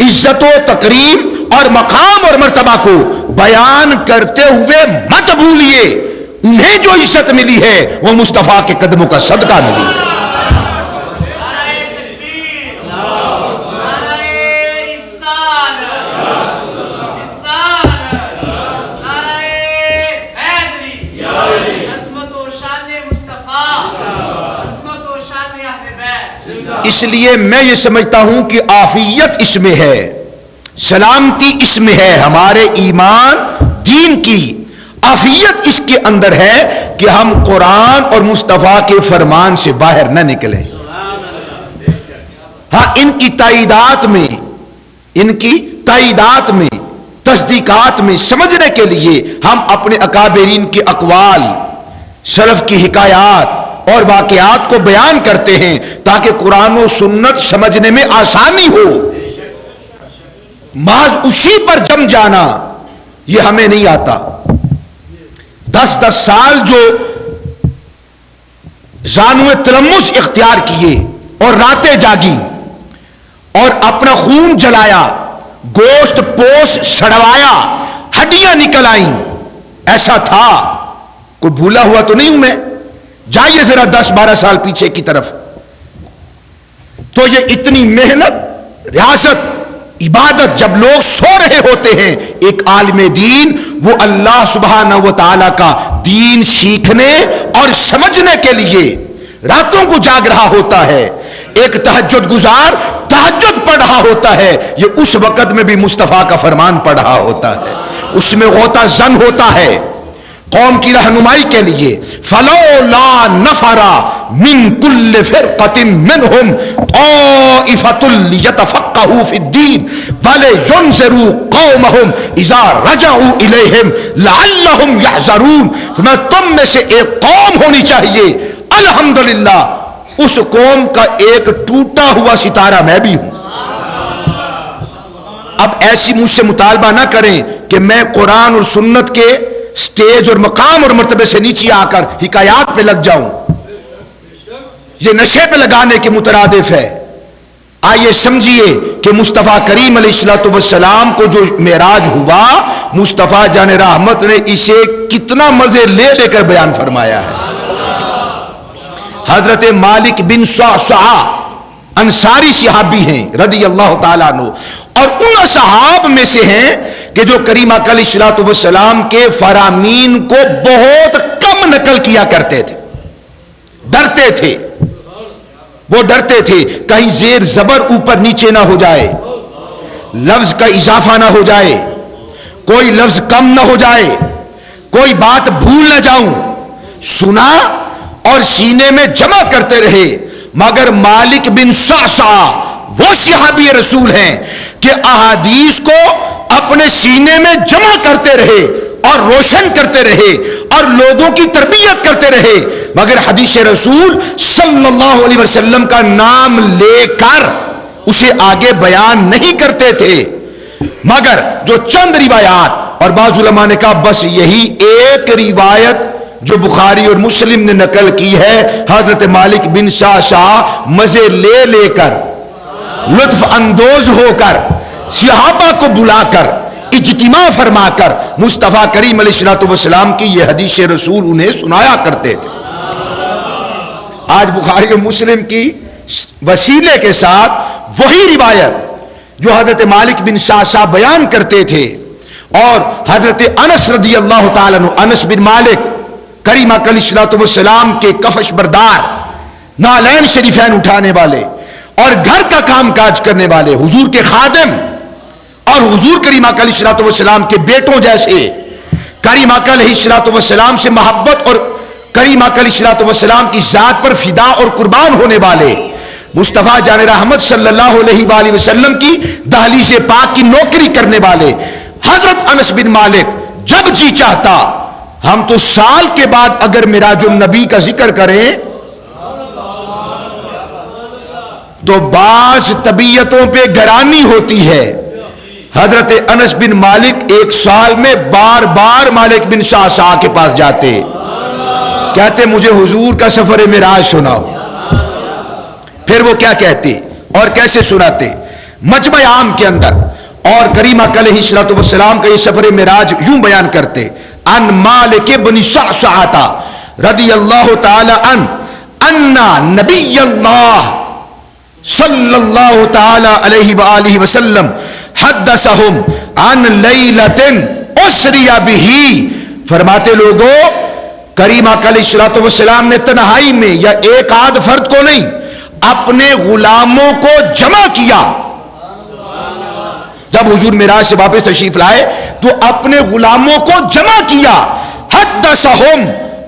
عزت و تکریم اور مقام اور مرتبہ کو بیان کرتے ہوئے مت بھولیے، انہیں جو عزت ملی ہے وہ مصطفیٰ کے قدموں کا صدقہ ملی ہے۔ اس لیے میں یہ سمجھتا ہوں کہ عافیت اس میں ہے، سلامتی اس میں ہے، ہمارے ایمان دین کی عافیت اس کے اندر ہے کہ ہم قرآن اور مصطفیٰ کے فرمان سے باہر نہ نکلیں۔ ہاں، ان کی تائیدات میں تصدیقات میں سمجھنے کے لیے ہم اپنے اکابرین کے اقوال، سلف کی حکایات اور واقعات کو بیان کرتے ہیں تاکہ قرآن و سنت سمجھنے میں آسانی ہو۔ محض اسی پر جم جانا یہ ہمیں نہیں آتا۔ 10 سال جو زانو تلمس اختیار کیے اور راتیں جاگی اور اپنا خون جلایا، گوشت پوش سڑوایا، ہڈیاں نکل آئیں، ایسا تھا، کوئی بھولا ہوا تو نہیں ہوں میں؟ جائیے ذرا 10-12 سال پیچھے کی طرف، تو یہ اتنی محنت، ریاست، عبادت، جب لوگ سو رہے ہوتے ہیں، ایک عالم دین وہ اللہ سبحانہ و تعالی کا دین سیکھنے اور سمجھنے کے لیے راتوں کو جاگ رہا ہوتا ہے، ایک تہجد گزار تہجد پڑھ رہا ہوتا ہے، یہ اس وقت میں بھی مصطفیٰ کا فرمان پڑھ رہا ہوتا ہے، اس میں غوطہ زن ہوتا ہے قوم کی رہنمائی کے لیے۔ فلولا نفر من كل فرقة منهم طائفة ليتفقهوا في الدين ولينذروا قومهم اذا رجعوا اليهم لعلهم يحذرون۔ میں تم میں سے ایک قوم ہونی چاہیے، الحمدللہ اس قوم کا ایک ٹوٹا ہوا ستارہ میں بھی ہوں. اب ایسی مجھ سے مطالبہ نہ کریں کہ میں قرآن اور سنت کے سٹیج اور مقام اور مرتبے سے نیچے آ کر حکایات پہ لگ جاؤں. یہ نشے پہ لگانے کے مترادف ہے. آئیے سمجھیے کہ مصطفیٰ کریم علیہ الصلوۃ والسلام کو جو معراج ہوا، مصطفیٰ جان رحمت نے اسے کتنا مزے لے لے کر بیان فرمایا ہے. حضرت مالک بن صعصعہ انصاری صحابی ہیں رضی اللہ تعالیٰ عنہ، اور ان صحاب میں سے ہیں کہ جو کریم آقا علیہ الصلوۃ والسلام کے فرامین کو بہت کم نقل کیا کرتے تھے. ڈرتے تھے، وہ ڈرتے تھے کہیں زیر زبر اوپر نیچے نہ ہو جائے، لفظ کا اضافہ نہ ہو جائے، کوئی لفظ کم نہ ہو جائے، کوئی بات بھول نہ جاؤں. سنا اور سینے میں جمع کرتے رہے. مگر مالک بن صعصعہ وہ صحابی رسول ہیں کہ احادیث کو اپنے سینے میں جمع کرتے رہے اور روشن کرتے رہے اور لوگوں کی تربیت کرتے رہے، مگر حدیث رسول صلی اللہ علیہ وسلم کا نام لے کر اسے آگے بیان نہیں کرتے تھے. مگر جو چند روایات، اور بعض علماء نے کہا بس یہی ایک روایت جو بخاری اور مسلم نے نقل کی ہے، حضرت مالک بن صعصعہ مزے لے لے کر، لطف اندوز ہو کر، صحابہ کو بلا کر، اجتماع فرما کر مصطفیٰ کریم علیہ الصلوۃ والسلام کی یہ حدیث رسول انہیں سنایا کرتے تھے. آج بخاری اور مسلم کی وسیلے کے ساتھ وہی روایت جو حضرت مالک بن صعصعہ بیان کرتے تھے، اور حضرت انس رضی اللہ تعالیٰ عنہ، انس بن مالک کریم آقا علیہ الصلوۃ والسلام کے کفش بردار، نالین شریفین اٹھانے والے اور گھر کا کام کاج کرنے والے، حضور کے خادم اور حضور کریم آقا علیہ الصلوۃ والسلام کے بیٹوں جیسے، کریم آقا علیہ الصلوۃ والسلام سے محبت اور کریم آقا علیہ الصلوۃ والسلام کی ذات پر فدا اور قربان ہونے والے، مصطفیٰ جان رحمت صلی اللہ علیہ وآلہ وسلم کی دہلیز پاک کی نوکری کرنے والے حضرت انس بن مالک جب جی چاہتا، ہم تو سال کے بعد اگر معراج النبی کا ذکر کریں تو بعض طبیعتوں پہ گرانی ہوتی ہے. حضرت انس بن مالک ایک سال میں بار بار مالک بن صعصعہ کے پاس جاتے، کہتے مجھے حضور کا سفر معراج سناؤ. پھر وہ کیا کہتے اور کیسے سناتے، مجمع عام کے اندر. اور کریم آقا علیہ الصلوۃ والسلام کا یہ سفر معراج یوں بیان کرتے، ان مالک بن صعصعہ رضی اللہ تعالی عنہ ان نبی اللہ صلی اللہ تعالی علیہ وآلہ وسلم حدثہم عن لیلۃ اسری بہ. فرماتے لوگوں، کریم آقا علیہ الصلوۃ والسلام نے تنہائی میں یا ایک آدھ فرد کو نہیں، اپنے غلاموں کو جمع کیا. جب حضور معراج سے واپس تشریف لائے تو اپنے غلاموں کو جمع کیا. حدثہم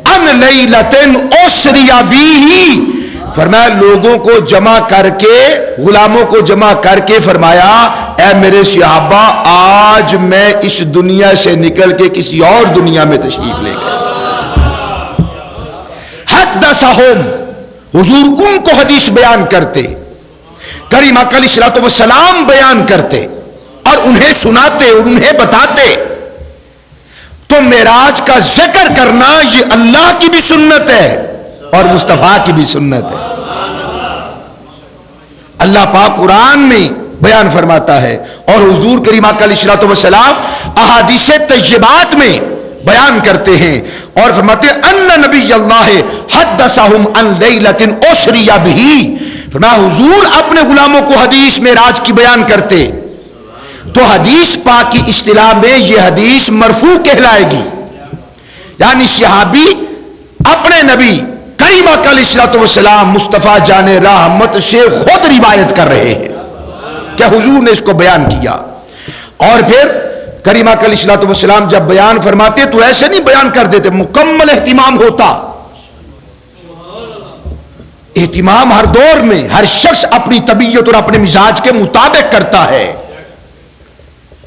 عن لیلۃ اسری بہ، فرمایا لوگوں کو جمع کر کے، غلاموں کو جمع کر کے فرمایا اے میرے صحابہ، آج میں اس دنیا سے نکل کے کسی اور دنیا میں تشریف لے گئے. حدثہم، حضور ان کو حدیث بیان کرتے، کریم آقا علیہ الصلوۃ والسلام بیان کرتے اور انہیں سناتے اور انہیں بتاتے. تو معراج کا ذکر کرنا یہ اللہ کی بھی سنت ہے اور مصطفیٰ کی بھی سنت ہے. اللہ پاک قرآن میں بیان فرماتا ہے اور حضور کریم آقا علیہ الصلوۃ والسلام احادیث طیبات میں بیان کرتے ہیں اور فرماتے ہیں ان نبی اللہ حدثہم عن لیلۃ اسری بہ. فرمایا حضور اپنے غلاموں کو حدیث معراج کی بیان کرتے. تو حدیث پاک کی اصطلاح میں یہ حدیث مرفوع کہلائے گی، یعنی صحابی اپنے نبی کریم آقا علیہ الصلوۃ والسلام مصطفیٰ جان رحمت سے خود روایت کر رہے ہیں کہ حضور نے اس کو بیان کیا. اور پھر کریم آقا علیہ الصلوۃ والسلام جب بیان فرماتے تو ایسے نہیں بیان کر دیتے، مکمل اہتمام ہوتا. اہتمام ہر دور میں ہر شخص اپنی طبیعت اور اپنے مزاج کے مطابق کرتا ہے،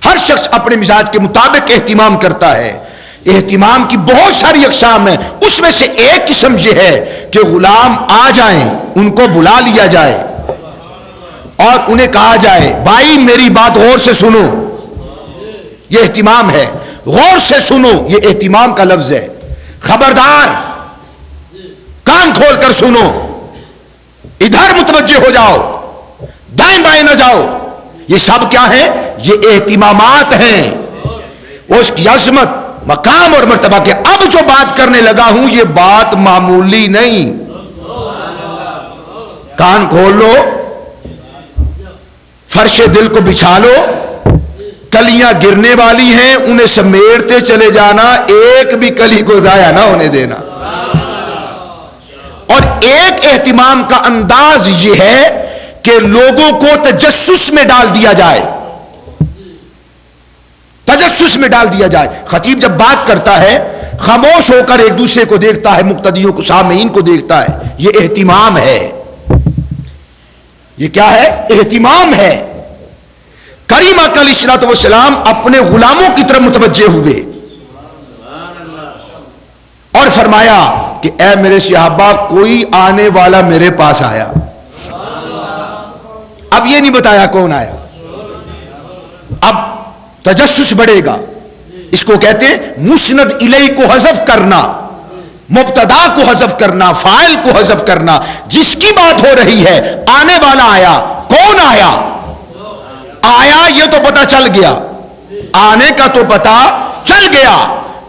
ہر شخص اپنے مزاج کے مطابق اہتمام کرتا ہے. اہتمام کی بہت ساری اقسام ہیں، اس میں سے ایک قسم یہ ہے کہ غلام آ جائیں، ان کو بلا لیا جائے اور انہیں کہا جائے بھائی میری بات غور سے سنو، یہ اہتمام ہے، غور سے سنو، یہ اہتمام کا لفظ ہے، خبردار کان کھول کر سنو، ادھر متوجہ ہو جاؤ، دائیں بائیں نہ جاؤ، یہ سب کیا ہے؟ یہ اہتمامات ہیں، اس کی عظمت مقام اور مرتبہ کے۔ اب جو بات کرنے لگا ہوں یہ بات معمولی نہیں، کان کھول لو، فرش دل کو بچھا لو، کلیاں گرنے والی ہیں انہیں سمیٹتے چلے جانا، ایک بھی کلی کو ضائع نہ ہونے دینا۔ اور ایک اہتمام کا انداز یہ ہے کہ لوگوں کو تجسس میں ڈال دیا جائے، تجسس میں ڈال دیا جائے۔ خطیب جب بات کرتا ہے خاموش ہو کر ایک دوسرے کو دیکھتا ہے، مقتدیوں کو، سامعین کو دیکھتا ہے، یہ اہتمام ہے۔ یہ کیا ہے؟ اہتمام ہے۔ کریم آقا علیہ الصلوۃ والسلام اپنے غلاموں کی طرف متوجہ ہوئے اور فرمایا کہ اے میرے صحابہ کوئی آنے والا میرے پاس آیا۔ اب یہ نہیں بتایا کون آیا، اب تجسس بڑھے گا، اس کو کہتے ہیں مسند الیہ کو حذف کرنا، مبتدا کو حذف کرنا، فاعل کو حذف کرنا۔ جس کی بات ہو رہی ہے آنے والا آیا، کون آیا؟ آیا یہ تو پتا چل گیا، آنے کا تو پتا چل گیا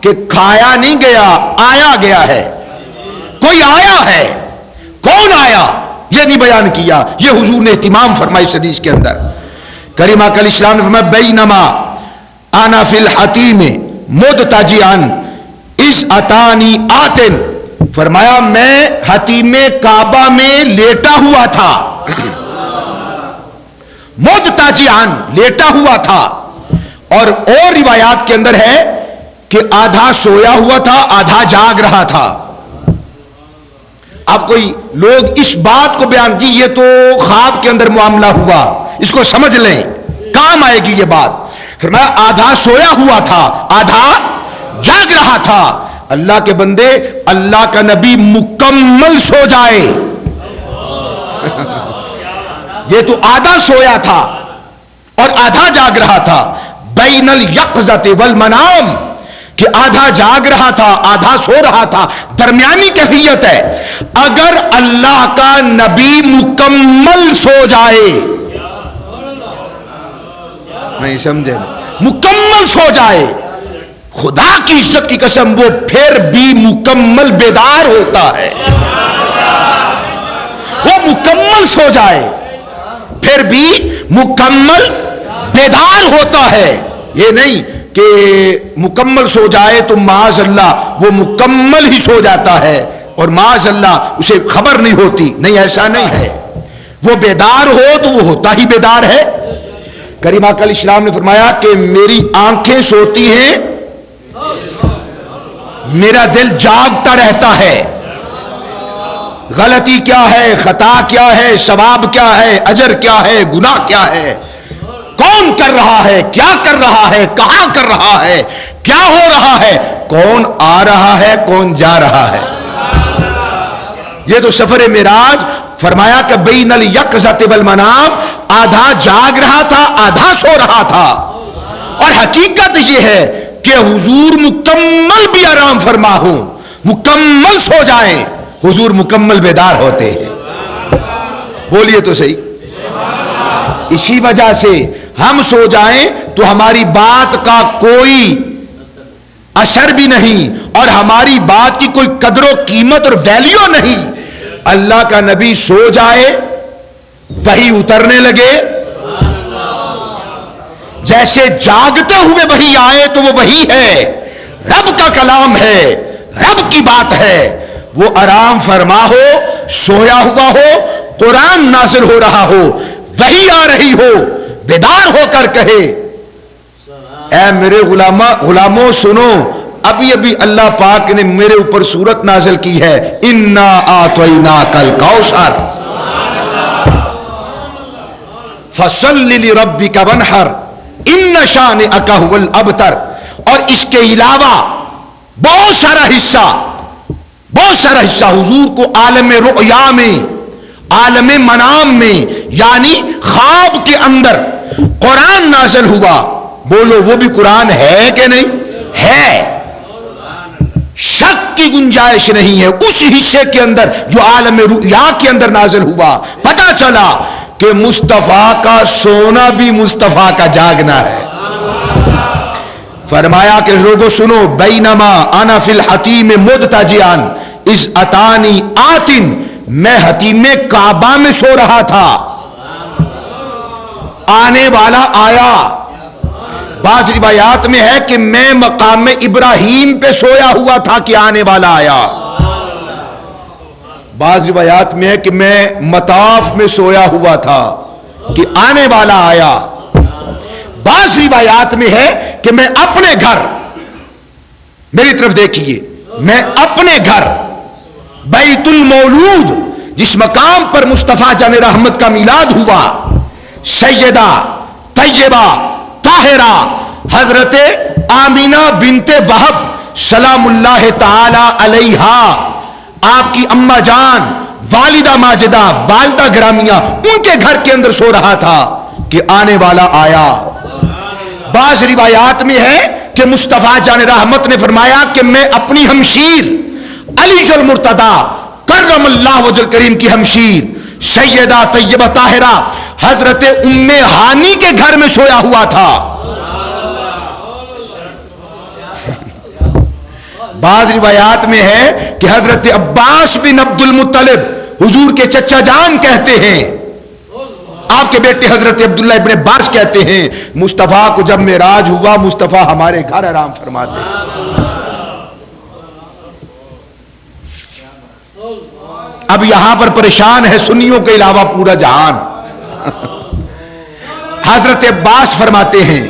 کہ کھایا نہیں گیا، آیا گیا ہے، کوئی آیا ہے، کون آیا یہ نہیں بیان کیا، یہ حضور نے اہتمام فرمائی اس حدیث کے اندر۔ کریم آقا علیہ السلام نے فرمایا بینما انا فی الحتیم مدتجعا اس اتانی آتن، فرمایا میں حتیم کعبہ میں لیٹا ہوا تھا، مدتجعا لیٹا ہوا تھا، اور روایات کے اندر ہے کہ آدھا سویا ہوا تھا آدھا جاگ رہا تھا۔ اب کوئی لوگ اس بات کو بیان جی یہ تو خواب کے اندر معاملہ ہوا، اس کو سمجھ لیں کام آئے گی یہ بات۔ پھر میں آدھا سویا ہوا تھا آدھا جاگ رہا تھا۔ اللہ کے بندے، اللہ کا نبی مکمل سو جائے یہ تو آدھا سویا تھا اور آدھا جاگ رہا تھا، بین الیقظۃ والمنام، کہ آدھا جاگ رہا تھا آدھا سو رہا تھا، درمیانی کیفیت ہے۔ اگر اللہ کا نبی مکمل سو جائے، نہیں سمجھے، مکمل سو جائے، خدا کی عزت کی قسم وہ پھر بھی مکمل بیدار ہوتا ہے، وہ مکمل سو جائے پھر بھی مکمل بیدار ہوتا ہے۔ یہ نہیں کہ مکمل سو جائے تو معاذ اللہ وہ مکمل ہی سو جاتا ہے اور معاذ اللہ اسے خبر نہیں ہوتی، نہیں ایسا نہیں ہے، وہ بیدار ہو تو وہ ہوتا ہی بیدار ہے۔ کریم آقا علیہ السلام نے فرمایا کہ میری آنکھیں سوتی ہیں، میرا دل جاگتا رہتا ہے، غلطی کیا ہے، خطا کیا ہے، ثواب کیا ہے، اجر کیا ہے، گناہ کیا ہے، کون کر رہا ہے، کیا کر رہا ہے، کہاں کر رہا ہے، کیا ہو رہا ہے، کون آ رہا ہے، کون جا رہا ہے۔ یہ تو سفر معراج فرمایا کہ بین الیقظۃ والمنام، آدھا جاگ رہا تھا آدھا سو رہا تھا، اور حقیقت یہ ہے کہ حضور مکمل بھی آرام فرما ہوں، مکمل سو جائیں، حضور مکمل بیدار ہوتے ہیں۔ بولیے تو صحیح۔ اسی وجہ سے ہم سو جائیں تو ہماری بات کا کوئی اثر بھی نہیں اور ہماری بات کی کوئی قدر و قیمت اور ویلیو نہیں۔ اللہ کا نبی سو جائے، وحی اترنے لگے، جیسے جاگتے ہوئے وحی آئے تو وہ وحی ہے، رب کا کلام ہے، رب کی بات ہے، وہ آرام فرما ہو، سویا ہوا ہو، قرآن نازل ہو رہا ہو، وحی آ رہی ہو، بیدار ہو کر کہے اے میرے غلاموں سنو، ابھی ابھی اللہ پاک نے میرے اوپر سورت نازل کی ہے، انا اعطیناک الکوثر فصل لربک وانحر ان شانئک ھو الابتر۔ اور اس کے علاوہ بہت سارا حصہ حضور کو عالم رؤیا میں، عالم منام میں، یعنی خواب کے اندر قرآن نازل ہوا. بولو وہ بھی قرآن ہے کہ نہیں؟ ہے، شک کی گنجائش نہیں ہے. اس حصے کے اندر جو عالم رؤیا کے اندر نازل ہوا، پتا چلا کہ مصطفیٰ کا سونا بھی مصطفیٰ کا جاگنا ہے. فرمایا کہ لوگوں سنو، بینما انا فی الحتیم مدتجعا اذ اتانی آتن، میں حتیم کعبہ میں سو رہا تھا، آنے والا آیا. بعض روایات میں ہے کہ میں مقام ابراہیم پہ سویا ہوا تھا کہ آنے والا آیا. بعض روایات میں ہے کہ میں مطاف میں سویا ہوا تھا کہ آنے والا آیا. بعض روایات میں ہے کہ میں اپنے گھر، میری طرف دیکھیے، میں اپنے گھر بیت المولود، جس مقام پر مصطفیٰ جان رحمت کا میلاد ہوا، سیدہ طیبہ طاہرہ حضرت آمینہ بنت وہب سلام اللہ تعالی علیہا، آپ کی اماں جان والدہ ماجدہ، والدہ گرامیہ، ان کے گھر کے اندر سو رہا تھا کہ آنے والا آیا. بعض روایات میں ہے کہ مصطفیٰ جان رحمت نے فرمایا کہ میں اپنی ہمشیر علی المرتضی کرم اللہ وجہ کریم کی ہمشیر سیدہ طیبہ طاہرہ حضرت ام ہانی کے گھر میں سویا ہوا تھا. بعض روایات میں ہے کہ حضرت عباس بن عبد المطلب حضور کے چچا جان کہتے ہیں، آپ کے بیٹے حضرت عبداللہ ابن عباس کہتے ہیں، مصطفیٰ کو جب معراج ہوا مصطفیٰ ہمارے گھر آرام فرماتے ہیں. اب یہاں پر پریشان ہے سنیوں کے علاوہ پورا جہان. حضرت عباس فرماتے ہیں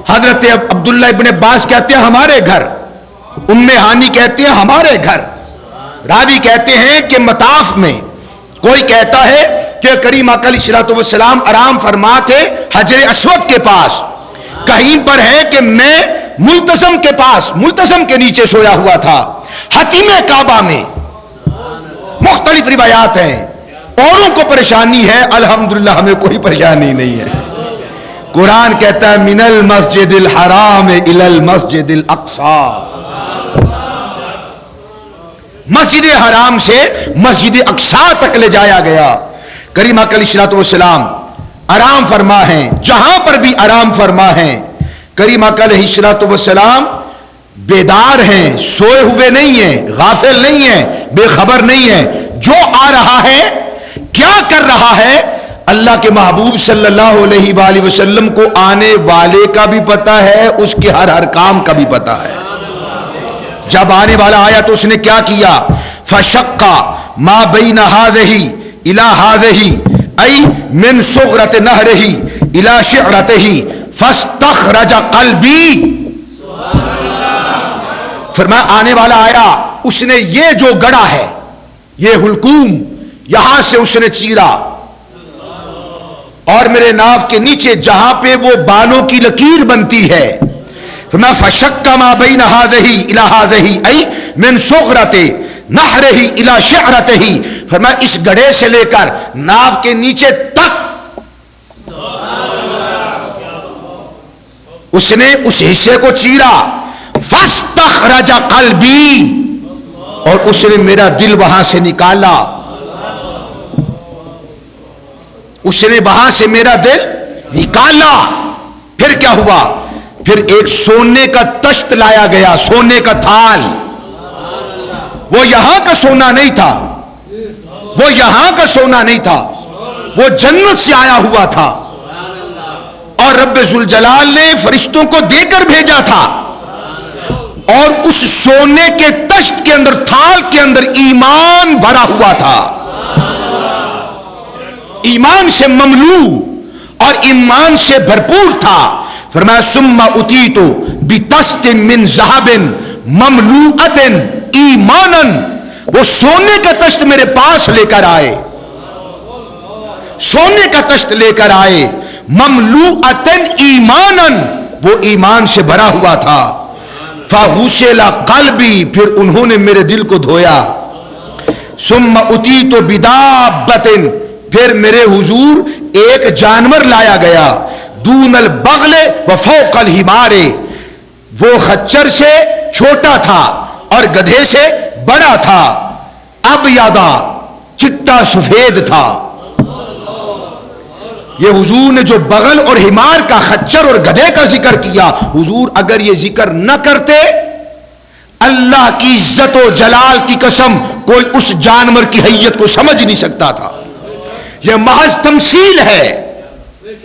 حضرت عبداللہ ابن عباس کہتے ہیں ہمارے گھر، ام ہانی کہتے ہیں ہمارے گھر. راوی کہتے ہیں کہ مطاف میں کوئی کہتا ہے کہ کریم آقا علیہ الصلوۃ والسلام آرام فرما تھے حجر اسود کے پاس، کہیں پر ہے کہ میں ملتزم کے پاس، ملتزم کے نیچے سویا ہوا تھا حتیم کعبہ میں. مختلف روایات ہیں. اوروں کو پریشانی ہے، الحمدللہ ہمیں کوئی پریشانی نہیں ہے. قرآن کہتا ہے من المسجد الحرام الی المسجد الاقصی، مسجد حرام سے مسجد اقصی تک لے جایا گیا. کریم آقا علیہ الصلوۃ والسلام آرام فرما ہیں، جہاں پر بھی آرام فرما ہیں. کریم آقا علیہ الصلوۃ والسلام بیدار ہیں، سوئے ہوئے نہیں ہیں، غافل نہیں ہیں، بے خبر نہیں ہیں. جو آ رہا ہے، کیا کر رہا ہے، اللہ کے محبوب صلی اللہ علیہ وآلہ وسلم کو آنے والے کا بھی پتا ہے، اس کے ہر کام کا بھی پتا ہے. جب آنے والا آیا تو اس نے کیا کیا، فشق ما بین ہذہ الی ہذہ ای من صغرۃ نہرہ الی شعرتہ فاستخرج قلبی. فرمایا آنے والا آیا، اس نے یہ جو گڑا ہے، یہ حلقوم یہاں سے اس نے چیرا، اور میرے ناف کے نیچے جہاں پہ وہ بالوں کی لکیر بنتی ہے، فرمایا فشق ما بین ہذہ الی ہذہ ای من صغرۃ نہرہ الی شعرتہ، فرمایا اس گڑھے سے لے کر ناف کے نیچے تک اس نے اس حصے کو چیرا. فاستخرج قلبی، اور اس نے میرا دل وہاں سے نکالا، اس نے وہاں سے میرا دل نکالا. پھر کیا ہوا، پھر ایک سونے کا تشت لایا گیا، سونے کا تھال. وہ یہاں کا سونا نہیں تھا، وہ یہاں کا سونا نہیں تھا، وہ جنت سے آیا ہوا تھا، اور رب ذوالجلال نے فرشتوں کو دے کر بھیجا تھا. اور اس سونے کے تشت کے اندر، تھال کے اندر ایمان بھرا ہوا تھا، ایمان سے مملو اور ایمان سے بھرپور تھا. فرمایا ثم اتیت بطست من ذهب مملوءۃ ایمانا، وہ سونے کا تشت میرے پاس لے کر آئے، سونے کا تشت لے کر آئے، مملوءتن ایمانن، وہ ایمان سے بھرا ہوا تھا، فغسل قلبی، پھر انہوں نے میرے دل کو دھویا، ثم اتیت بدابۃ، پھر میرے حضور ایک جانور لایا گیا، دون البغل وفوق الحمار، وہ خچر سے چھوٹا تھا اور گدھے سے بڑا تھا، ابیضا، چٹا سفید تھا۔ یہ حضور نے جو بغل اور حمار کا، خچر اور گدھے کا ذکر کیا، حضور اگر یہ ذکر نہ کرتے، اللہ کی عزت و جلال کی قسم کوئی اس جانور کی حیت کو سمجھ نہیں سکتا تھا۔ یہ محض تمثیل ہے۔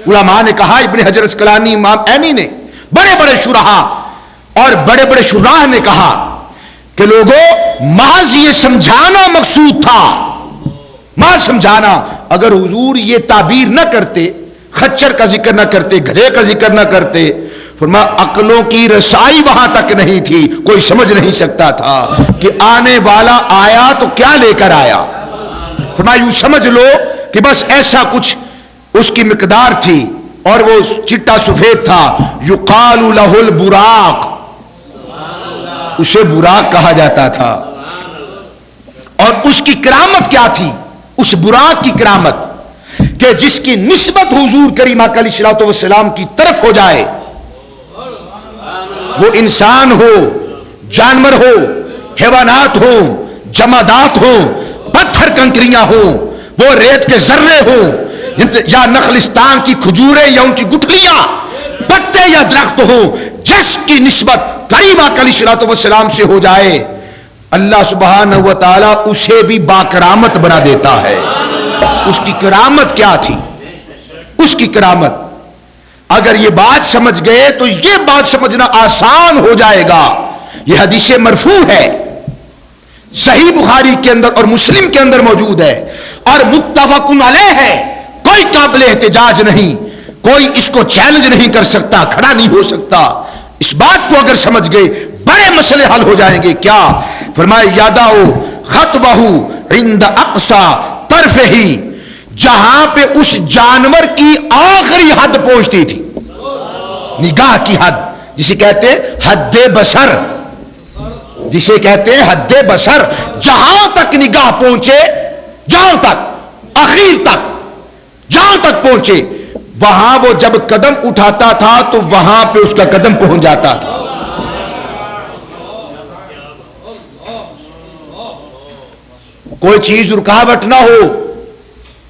علماء نے کہا، ابن حجر اسقلانی، امام عینی نے، بڑے بڑے شرحاء اور بڑے بڑے شراح نے کہا کہ لوگوں، محض یہ سمجھانا مقصود تھا، محض سمجھانا۔ اگر حضور یہ تعبیر نہ کرتے، خچر کا ذکر نہ کرتے، گدھے کا ذکر نہ کرتے، فرمایا عقلوں کی رسائی وہاں تک نہیں تھی، کوئی سمجھ نہیں سکتا تھا کہ آنے والا آیا تو کیا لے کر آیا۔ فرمایا یوں سمجھ لو کہ بس ایسا کچھ اس کی مقدار تھی، اور وہ چٹا سفید تھا، یقال لہ البراق، اسے براق کہا جاتا تھا۔ اور اس کی کرامت کیا تھی؟ اس براق کی کرامت کہ جس کی نسبت حضور کریم علیہ الصلوۃ والسلام کی طرف ہو جائے، وہ انسان ہو، جانور ہو، حیوانات ہو، جمادات ہو، پتھر کنکریاں ہو، وہ ریت کے ذرے ہو، یا نخلستان کی کھجوریں یا ان کی گٹھلیاں، پتے یا درخت ہو، جس کی نسبت کریم علیہ الصلوۃ والسلام سے ہو جائے، اللہ سبحانہ و تعالی اسے بھی باکرامت بنا دیتا ہے۔ اس کی کرامت کیا تھی؟ اس کی کرامت، اگر یہ بات سمجھ گئے تو یہ بات سمجھنا آسان ہو جائے گا۔ یہ حدیث مرفوع ہے، صحیح بخاری کے اندر اور مسلم کے اندر موجود ہے، اور متفق علیہ ہے، کوئی قابل احتجاج نہیں، کوئی اس کو چیلنج نہیں کر سکتا، کھڑا نہیں ہو سکتا۔ اس بات کو اگر سمجھ گئے بڑے مسئلے حل ہو جائیں گے۔ کیا فرمایا؟ یاداؤ خطوہ عند اقصا طرفہ، جہاں پہ اس جانور کی آخری حد پہنچتی تھی، نگاہ کی حد، جسے کہتے ہیں حد بصر، جسے کہتے ہیں حد بصر، جہاں تک نگاہ پہنچے، جہاں تک، آخر تک، جہاں تک پہنچے، وہاں وہ جب قدم اٹھاتا تھا تو وہاں پہ اس کا قدم پہنچ جاتا تھا۔ کوئی چیز رکاوٹ نہ ہو،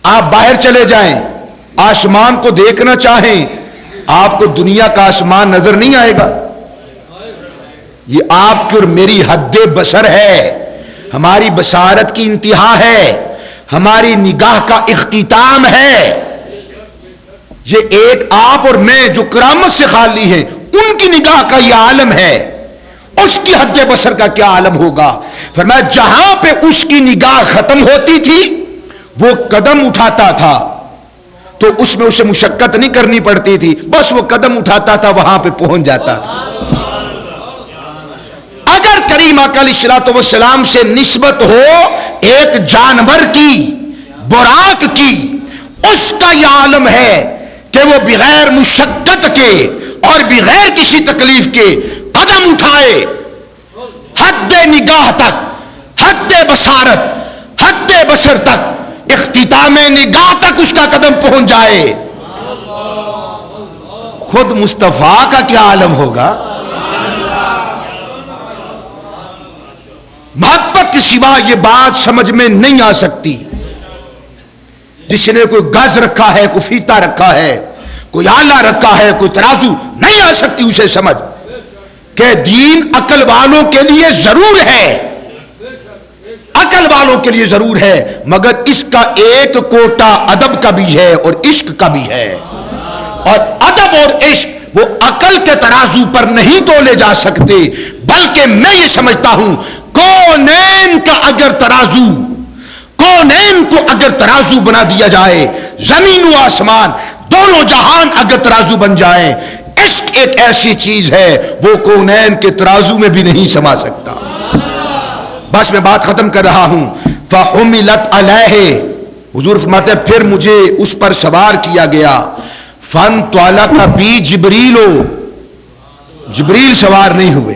آپ باہر چلے جائیں، آسمان کو دیکھنا چاہیں، آپ کو دنیا کا آسمان نظر نہیں آئے گا۔ یہ آپ کی اور میری حد بصر ہے، ہماری بصارت کی انتہا ہے، ہماری نگاہ کا اختتام ہے۔ یہ ایک آپ اور میں جو کرامت سے خالی ہیں، ان کی نگاہ کا یہ عالم ہے، اس کی حد بصر کا کیا عالم ہوگا۔ فرمایا جہاں پہ اس کی نگاہ ختم ہوتی تھی، وہ قدم اٹھاتا تھا تو اس میں اسے مشقت نہیں کرنی پڑتی تھی، بس وہ قدم اٹھاتا تھا، وہاں پہ پہنچ جاتا تھا۔ اگر کریم علیہ الصلوۃ والسلام سے نسبت ہو ایک جانور کی، براق کی، اس کا یہ عالم ہے کہ وہ بغیر مشقت کے اور بغیر کسی تکلیف کے قدم اٹھائے، حد نگاہ تک، حد بصارت، حد بصر تک، اختتام نگاہ تک اس کا قدم پہنچ جائے۔ خود مصطفیٰ کا کیا عالم ہوگا؟ محبت کے سوا یہ بات سمجھ میں نہیں آ سکتی۔ جس نے کوئی گز رکھا ہے، کوئی فیتا رکھا ہے، کوئی آلہ رکھا ہے، کوئی ترازو، نہیں آ سکتی اسے سمجھ کہ دین عقل والوں کے لیے ضرور ہے، عقل والوں کے لیے ضرور ہے، مگر اس کا ایک کوٹا ادب کا بھی ہے اور عشق کا بھی ہے، اور ادب اور عشق وہ عقل کے ترازو پر نہیں تولے جا سکتے، بلکہ میں یہ سمجھتا ہوں کونین کا اگر ترازو، کونین کو اگر ترازو بنا دیا جائے، زمین و آسمان دونوں جہان اگر ترازو بن جائیں، عشق ایک ایسی چیز ہے وہ کونین کے ترازو میں بھی نہیں سما سکتا۔ بس میں بات ختم کر رہا ہوں۔ فحملت علیہ، حضور فرماتے ہیں پھر مجھے اس پر سوار کیا گیا، فن توالا کا بی جبریلو، جبریل سوار نہیں ہوئے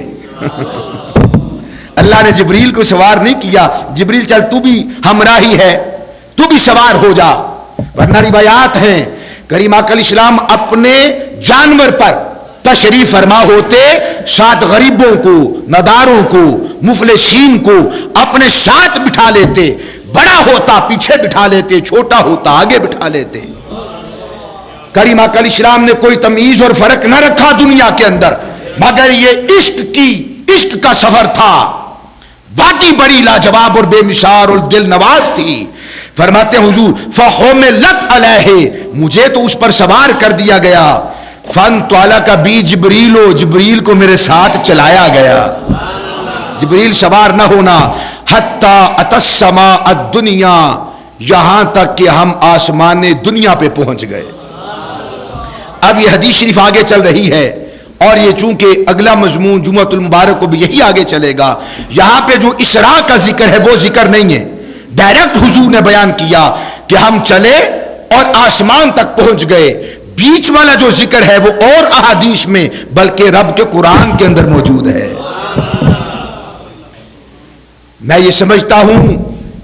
اللہ نے جبریل کو سوار نہیں کیا، جبریل چل تو بھی ہمراہی ہے، تو بھی سوار ہو جا، ورنہ روایات ہیں کریم آقا علیہ السلام اپنے جانور پر تشریف فرما ہوتے، ساتھ غریبوں کو، نداروں کو، مفلسین کو اپنے ساتھ بٹھا لیتے، بڑا ہوتا پیچھے بٹھا لیتے، چھوٹا ہوتا آگے بٹھا لیتے۔ کریم آقا علیہ السلام نے کوئی تمیز اور فرق نہ رکھا دنیا کے اندر، مگر یہ عشق کا سفر تھا، باقی بڑی لاجواب اور بے مثال اور دل نواز تھی۔ فرماتے ہیں حضور فحملت علیہ، مجھے تو اس پر سوار کر دیا گیا، فن توالا کا بی جبریلو، جبریل کو میرے ساتھ چلایا گیا، جبریل سوار نہ ہونا، حتی اتی السماء الدنیا، یہاں تک کہ ہم آسمان دنیا پہ پہنچ گئے۔ اب یہ حدیث شریف آگے چل رہی ہے، اور یہ چونکہ اگلا مضمون جمعۃ المبارک کو بھی یہی آگے چلے گا، یہاں پہ جو اسراء کا ذکر ہے وہ ذکر نہیں ہے، ڈائریکٹ حضور نے بیان کیا کہ ہم چلے اور آسمان تک پہنچ گئے، بیچ والا جو ذکر ہے وہ اور احادیث میں بلکہ رب کے قرآن کے اندر موجود ہے۔ میں یہ سمجھتا ہوں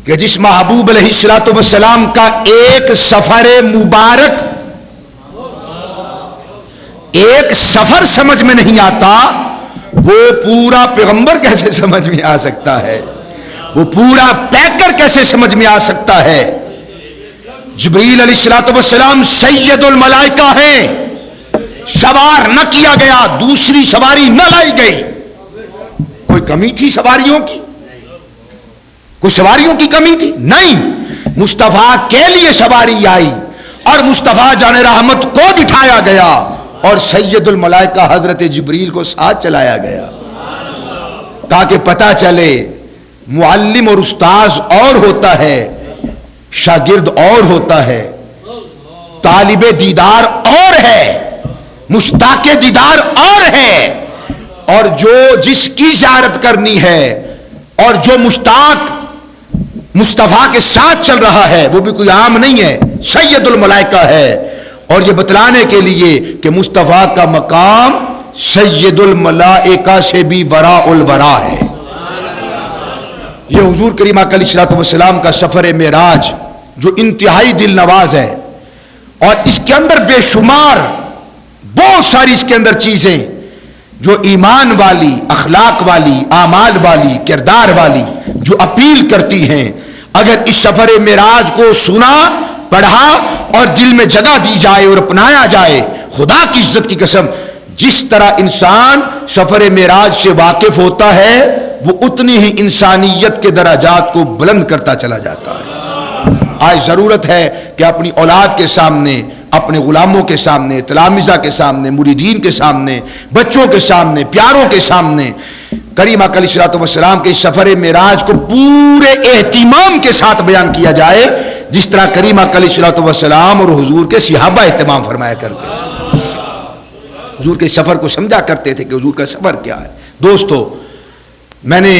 کہ جس محبوب علیہ الصلوۃ والسلام کا ایک سفر مبارک، ایک سفر سمجھ میں نہیں آتا، وہ پورا پیغمبر کیسے سمجھ میں آ سکتا ہے، وہ پورا پیکر کیسے سمجھ میں آ سکتا ہے۔ جبریل علیہ الصلوۃ والسلام سید الملائکہ ہیں، سوار نہ کیا گیا، دوسری سواری نہ لائی گئی۔ کوئی کمی تھی سواریوں کی؟ کوئی سواریوں کی کمی تھی؟ نہیں، مصطفیٰ کے لیے سواری آئی اور مصطفیٰ جان رحمت کو بٹھایا گیا اور سید الملائکہ حضرت جبریل کو ساتھ چلایا گیا، تاکہ پتہ چلے معلم اور استاذ اور ہوتا ہے، شاگرد اور ہوتا ہے، طالب دیدار اور ہے، مشتاق دیدار اور ہے، اور جو جس کی زیارت کرنی ہے اور جو مشتاق مصطفیٰ کے ساتھ چل رہا ہے وہ بھی کوئی عام نہیں ہے، سید الملائکہ ہے۔ اور یہ بتلانے کے لیے کہ مصطفیٰ کا مقام سید الملائکہ سے بھی وراء الورا ہے۔ یہ حضور کریم علیہ الصلوۃ والسلام کا سفر معراج جو انتہائی دل نواز ہے، اور اس کے اندر بے شمار بہت ساری اس کے اندر چیزیں جو ایمان والی، اخلاق والی، اعمال والی، کردار والی جو اپیل کرتی ہیں، اگر اس سفر معراج کو سنا، پڑھا اور دل میں جگہ دی جائے اور اپنایا جائے، خدا کی عزت کی قسم جس طرح انسان سفر معراج سے واقف ہوتا ہے وہ اتنی ہی انسانیت کے درجات کو بلند کرتا چلا جاتا ہے۔ آج ضرورت ہے کہ اپنی اولاد کے سامنے، اپنے غلاموں کے سامنے، تلامذہ کے سامنے، مریدین کے سامنے، بچوں کے سامنے، پیاروں کے سامنے کریم علیہ الصلوۃ والسلام کے سفر معراج کو پورے اہتمام کے ساتھ بیان کیا جائے، جس طرح کریم علیہ الصلوۃ والسلام اور حضور کے صحابہ اہتمام فرمایا کرتے تھے، حضور کے سفر کو سمجھا کرتے تھے کہ حضور کا سفر کیا ہے۔ دوستو، میں نے